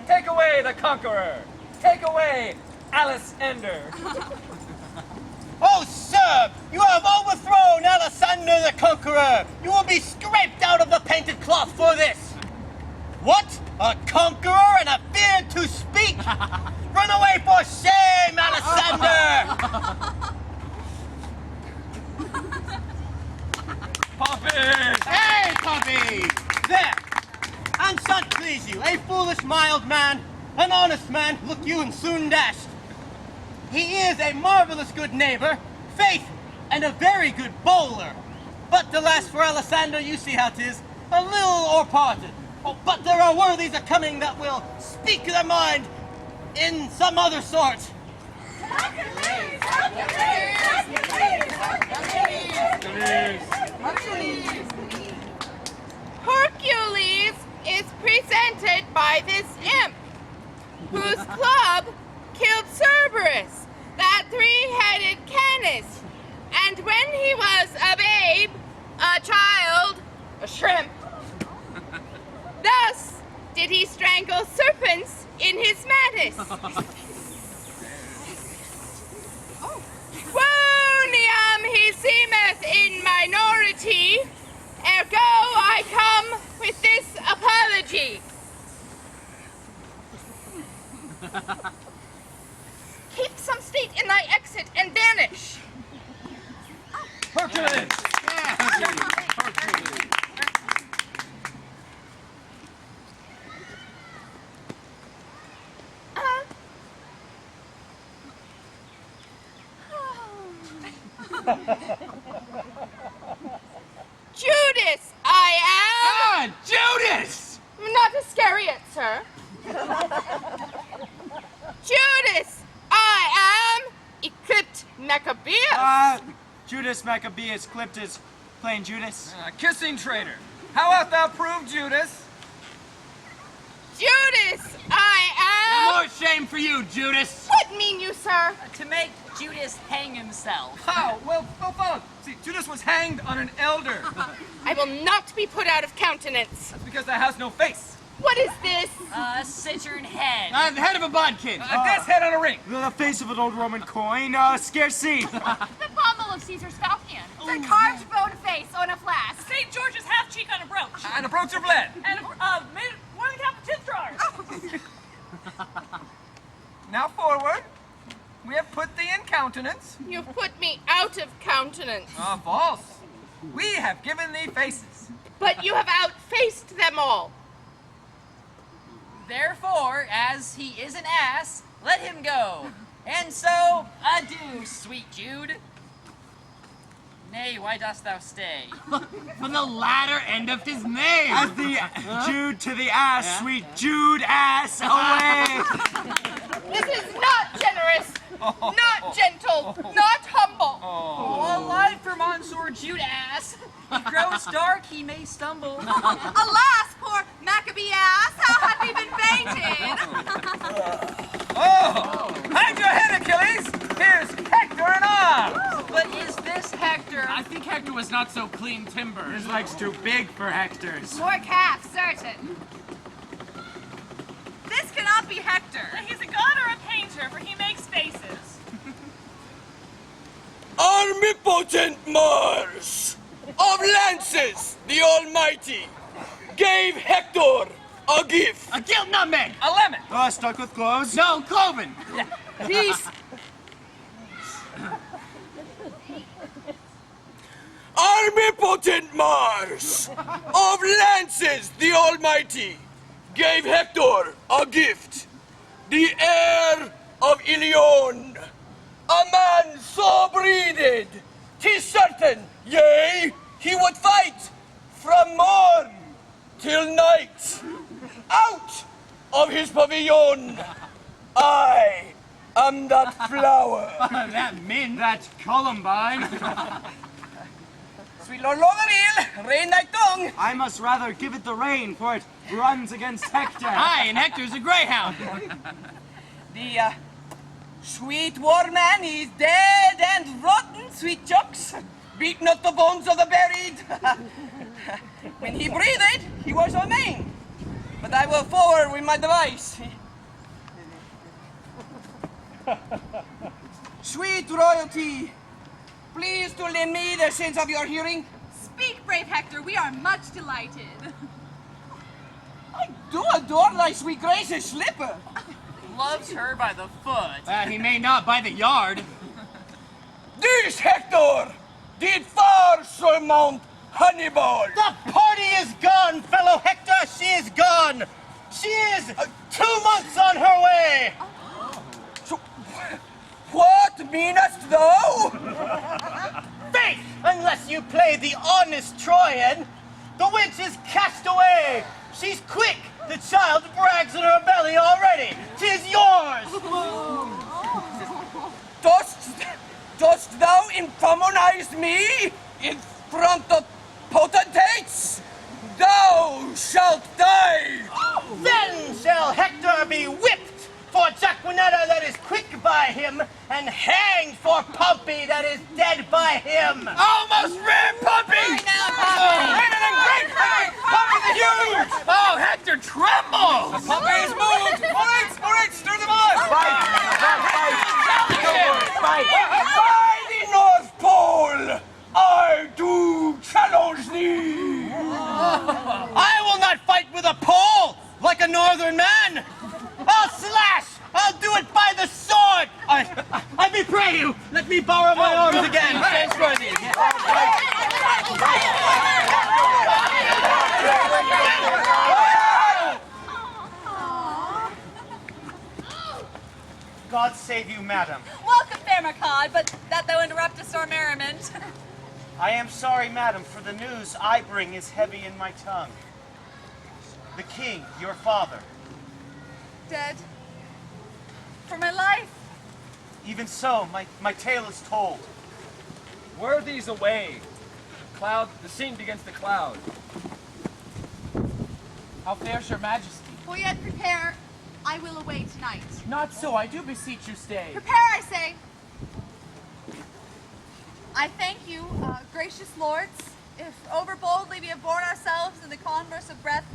take away the conqueror. Take away Alessander. Oh, sir, you have overthrown Alessander the Conqueror. You will be scraped out of the painted cloth for this. What? A conqueror and a fear to speak? Run away for shame, Alessander! Pompey! Hey, Pompey! There! And such please you, a foolish mild man, an honest man, look you and soon dashed. He is a marvelous good neighbor, faith, and a very good bowler. But alas for Alessander, you see how 'tis, a little o'erparted. Oh, but there are worthies a-coming that will speak their mind in some other sort. Hercules is presented by this imp, whose club killed Cerberus, that three-headed Canis, and when he was a babe, a child, a shrimp, thus did he strangle serpents in his madness. Quoniam he seemeth in minority, ergo I come with this apology. Keep some state in thy exit and vanish. Hercules! Judas, I am. Judas! Not Iscariot, sir. Judas, I am. Equipped Maccabeus. Judas Maccabeus clipped his plain Judas. Kissing traitor. How art thou proved, Judas? Judas, I am. More shame for you, Judas. What mean you, sir? To make Judas hang himself. How? Well, follow. See, Judas was hanged on an elder. I will not be put out of countenance. That's because thou hast no face. What is this? A cittern head. The head of a bodkin. This head on a ring. The face of an old Roman coin, scarce seen. The pommel of Caesar's falchion. The carved bone face on a flask. St. George's half cheek on a brooch. And a brooch of lead. And one top of tooth drawers. Now forward. We have put thee in countenance. You've put me out of countenance. False. We have given thee faces. But you have outfaced them all. Therefore, as he is an ass, let him go. And so, adieu, sweet Jude. Nay, why dost thou stay? For the latter end of his name. As the Jude to the ass, sweet Jude ass away. This is not generous, not gentle, not humble. Oh, alive for Monsieur Jude ass. It grows dark, he may stumble. Alas, poor Maccabee ass, how hath he been fainted? Hide your ahead, Achilles! Here's Hector in arms! But is this Hector? I think Hector was not so clean timber. His leg's too big for Hector's. More calf, certain. This cannot be Hector. He's a god or a painter, for he makes faces. Omnipotent Mars of Lances, the Almighty, gave Hector a gift. A gilt nutmeg! A lemon! Stuck with cloves? No, cloven! Peace. Omnipotent Mars of Lances, the Almighty, gave Hector a gift. The heir of Ilion, a man so breeded, 'tis certain, yea, he would fight from morn till night. Out of his pavilion, I am that flower. That mint. That Columbine. Sweet Lord Longaville, rein thy tongue. I must rather give it the rein, for it runs against Hector. Aye, and Hector's a greyhound. The sweet war man is dead and rotten, sweet chucks. Beat not the bones of the buried. When he breathed, he was a man. But I will forward with my device. Sweet royalty, please to lend me the sense of your hearing. Speak, brave Hector, we are much delighted. I do adore thy sweet grace's slipper. Loves her by the foot. He may not by the yard. This Hector did far surmount Hannibal. The party is gone, fellow Hector. She is gone. She is 2 months on her way. So, what meanest thou? Faith, unless you play the honest Trojan, the wench is cast away. She's quick. The child brags in her belly already. 'Tis yours. Dost thou infamonize me in front of potentates? Thou shalt die! Then shall Hector be whipped for Jacquenetta that is quick by him, and hanged for Pompey that is dead by him. Almost ran Pompey! Right now, Pompey! Greater than great Pompey the Huge! Oh, Hector trembles! Pompey is moved! All right, stir them on! Fight! By the North Pole, I do challenge thee! I will not fight with a pole like a northern man. I'll slash. I'll do it by the sword. I pray you, let me borrow my arms again. Thanks for these. God save you, madam. Welcome, fair Marcade, but that thou interruptest our merriment. I am sorry, madam, for the news I bring is heavy in my tongue. The king, your father. Dead. For my life. Even so, my tale is told. Worthies away. Cloud, the scene begins to cloud. How fares your majesty? Boyet, prepare. I will away tonight. Not so, I do beseech you stay. Prepare, I say. I thank you, gracious lords. If over boldly we have borne ourselves in the converse of breath,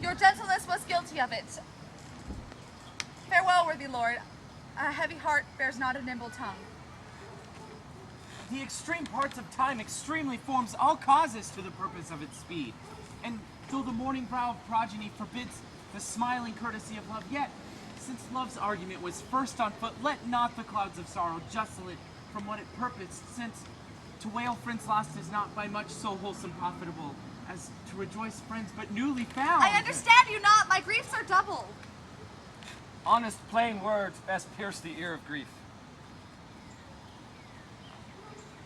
your gentleness was guilty of it. Farewell, worthy lord. A heavy heart bears not a nimble tongue. The extreme parts of time extremely forms all causes to the purpose of its speed. And though the morning brow of progeny forbids the smiling courtesy of love, yet, since love's argument was first on foot, let not the clouds of sorrow justle it from what it purposed, since to wail friends lost is not by much so wholesome profitable as to rejoice friends but newly found. I understand you not. My griefs are double. Honest, plain words best pierce the ear of grief.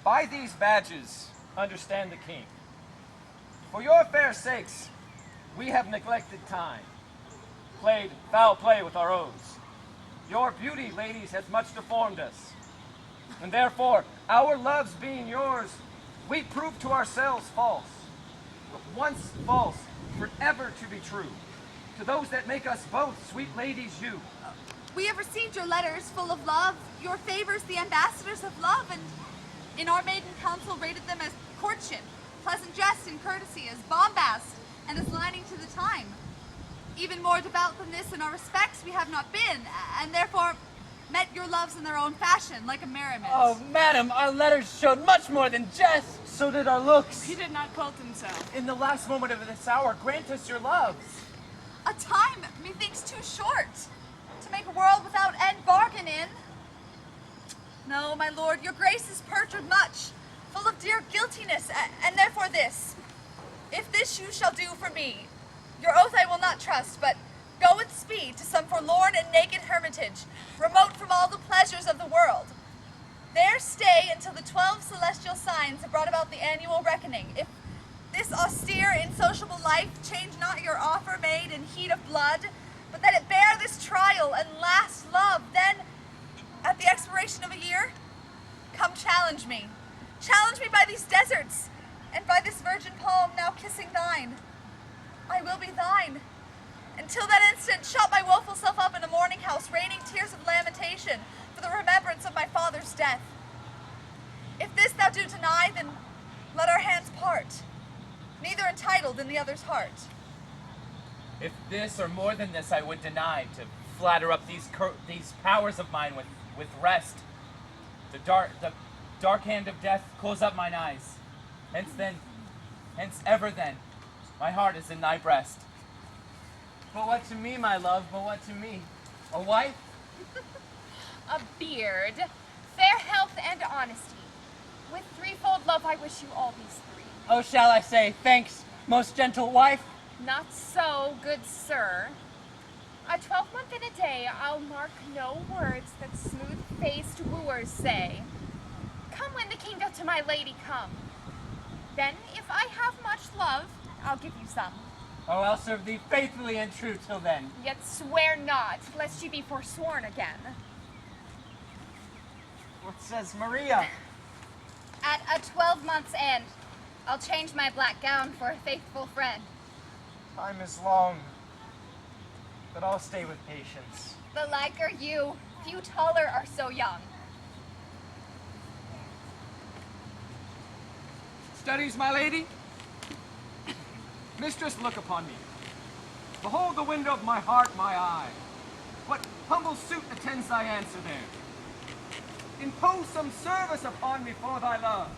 By these badges, understand the king. For your fair sakes, we have neglected time, played foul play with our oaths. Your beauty, ladies, has much deformed us. And therefore, our loves being yours, we prove to ourselves false. But once false, forever to be true. To those that make us both, sweet ladies, you. We have received your letters full of love, your favors the ambassadors of love, and in our maiden council rated them as courtship, pleasant jest and courtesy, as bombast, and as lining to the time. Even more devout than this in our respects we have not been, and therefore met your loves in their own fashion, like a merriment. Oh, madam, our letters showed much more than jest. So did our looks. He did not quote himself. In the last moment of this hour, grant us your loves. A time, methinks, too short to make a world without end bargain in. No, my lord, your grace is perjured much, full of dear guiltiness, and therefore this. If this you shall do for me, your oath I will not trust, but go with speed to some forlorn and naked hermitage, remote from all the pleasures of the world. There stay until the 12 celestial signs have brought about the annual reckoning. If this austere, insociable life change not your offer made in heat of blood, but that it bear this trial and last love, then, at the expiration of a year, come challenge me. Challenge me by these deserts, and by this virgin palm now kissing thine. I will be thine. Until that instant, shut my woeful self up in a mourning house, raining tears of lamentation for the remembrance of my father's death. If this thou do deny, then let our hands part, neither entitled in the other's heart. If this or more than this I would deny, to flatter up these powers of mine with rest, the dark hand of death close up mine eyes. Hence ever then, my heart is in thy breast. But what to me, my love, but what to me? A wife? A beard, fair health and honesty. With threefold love I wish you all these three. Oh, shall I say, thanks, most gentle wife? Not so, good sir. A 12-month and a day, I'll mark no words that smooth-faced wooers say. Come when the king doth to my lady come. Then, if I have much love, I'll give you some. Oh, I'll serve thee faithfully and true till then. Yet swear not, lest you be forsworn again. What says Maria? At a 12-month's end, I'll change my black gown for a faithful friend. Time is long, but I'll stay with patience. The like are you, few taller are so young. Studies, my lady? Mistress, look upon me. Behold the window of my heart, my eye. What humble suit attends thy answer there? Impose some service upon me for thy love.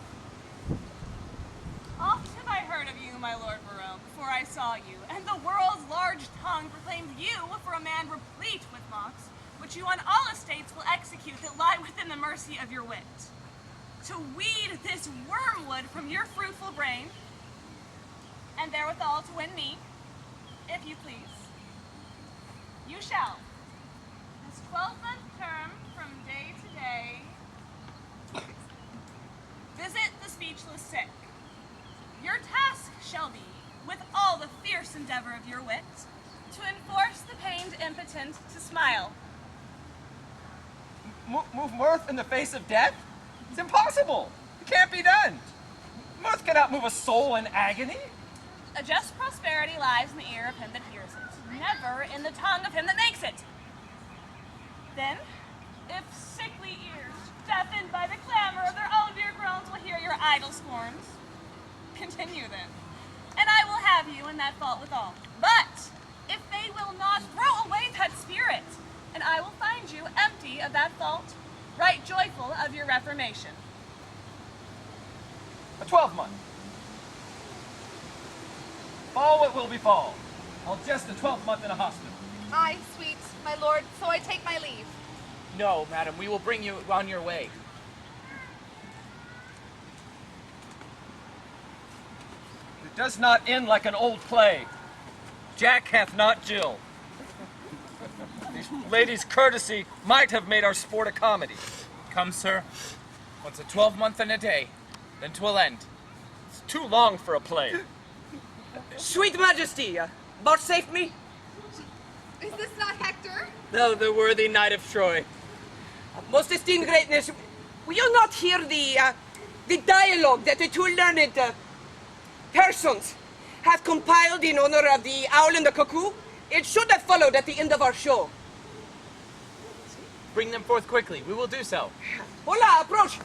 Oft have I heard of you, my lord Biron, before I saw you, and the world's large tongue proclaimed you for a man replete with mocks, which you on all estates will execute that lie within the mercy of your wit. To weed this wormwood from your fruitful brain, and therewithal to win me, if you please. You shall, this 12-month term from day to day, visit the speechless sick. Your task shall be, with all the fierce endeavor of your wit, to enforce the pained impotent to smile. Move mirth in the face of death? It's impossible. It can't be done. Mirth cannot move a soul in agony. A just prosperity lies in the ear of him that hears it, never in the tongue of him that makes it. Then, if sickly ears, deafened by the clamor of their own dear groans, will hear your idle scorns, continue then, and I will have you in that fault withal. But, if they will not, throw away that spirit, and I will find you empty of that fault, right joyful of your reformation. A 12-month. Fall what will befall. I'll jest a 12-month in a hospital. Aye, sweet, my lord, so I take my leave. No, madam, we will bring you on your way. It does not end like an old play. Jack hath not Jill. These ladies' courtesy might have made our sport a comedy. Come, sir. Once a 12-month and a day, then 'twill end. It's too long for a play. Sweet Majesty, vouchsafe me. Is this not Hector? No, the worthy knight of Troy. Most esteemed greatness, will you not hear the dialogue that the two learned persons have compiled in honor of the owl and the cuckoo? It should have followed at the end of our show. Bring them forth quickly. We will do so. Hola, approach!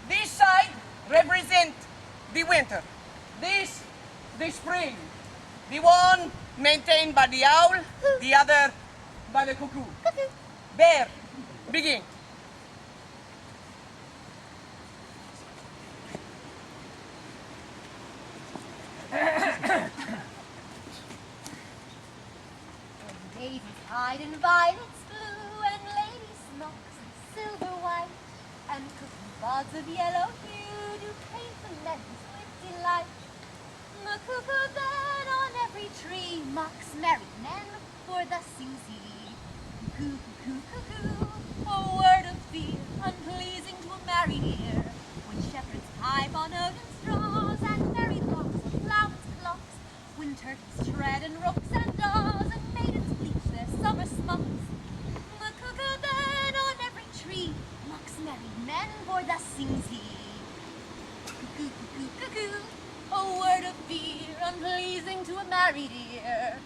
This side represent the winter. This, the spring. The one maintained by the owl, the other by the cuckoo. Bear, begin. Daisies hide in violets blue, and lady smokes in silver white, and cuckoo buds of yellow hue do paint the meadows with delight. The cuckoo then on every tree mocks merry men, for thus sings he. Cuckoo, cuckoo, cuckoo, a word of fear, unpleasing to a married ear. When shepherds pipe on oaten straws, and merry locks of flowers clocks, when turkeys tread and rooks and daws, and maidens bleach their summer smocks. The cuckoo then on every tree mocks merry men, for thus sings he. Cuckoo, cuckoo, cuckoo, a word of fear, unpleasing to a married ear.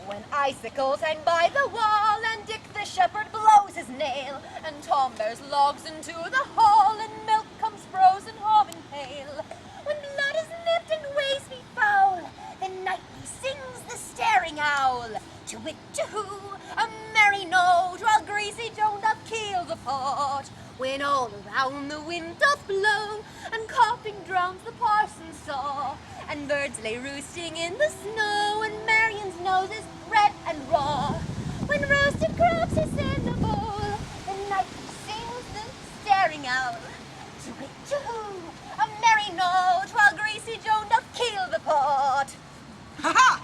When icicles hang by the wall, and Dick the shepherd blows his nail, and Tom bears logs into the hall, and milk comes frozen home and pale. When blood is nipped and ways be foul, then nightly sings the staring owl. To wit, to who, a merry note, while greasy Joan doth keel the pot. When all around the wind doth blow, and coughing drowns the parson's saw, and birds lay roosting in the snow, and Marion's nose is red and raw. When roasted crops is in the bowl, the night sings the staring owl. To wit, to who, a merry note, while greasy Joan doth keel the pot. Ha-ha!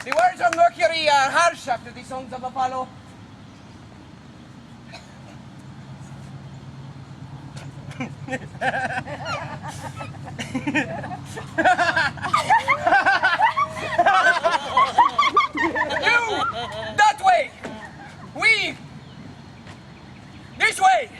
The words of Mercury are harsh after the songs of Apollo. You, that way! We, this way!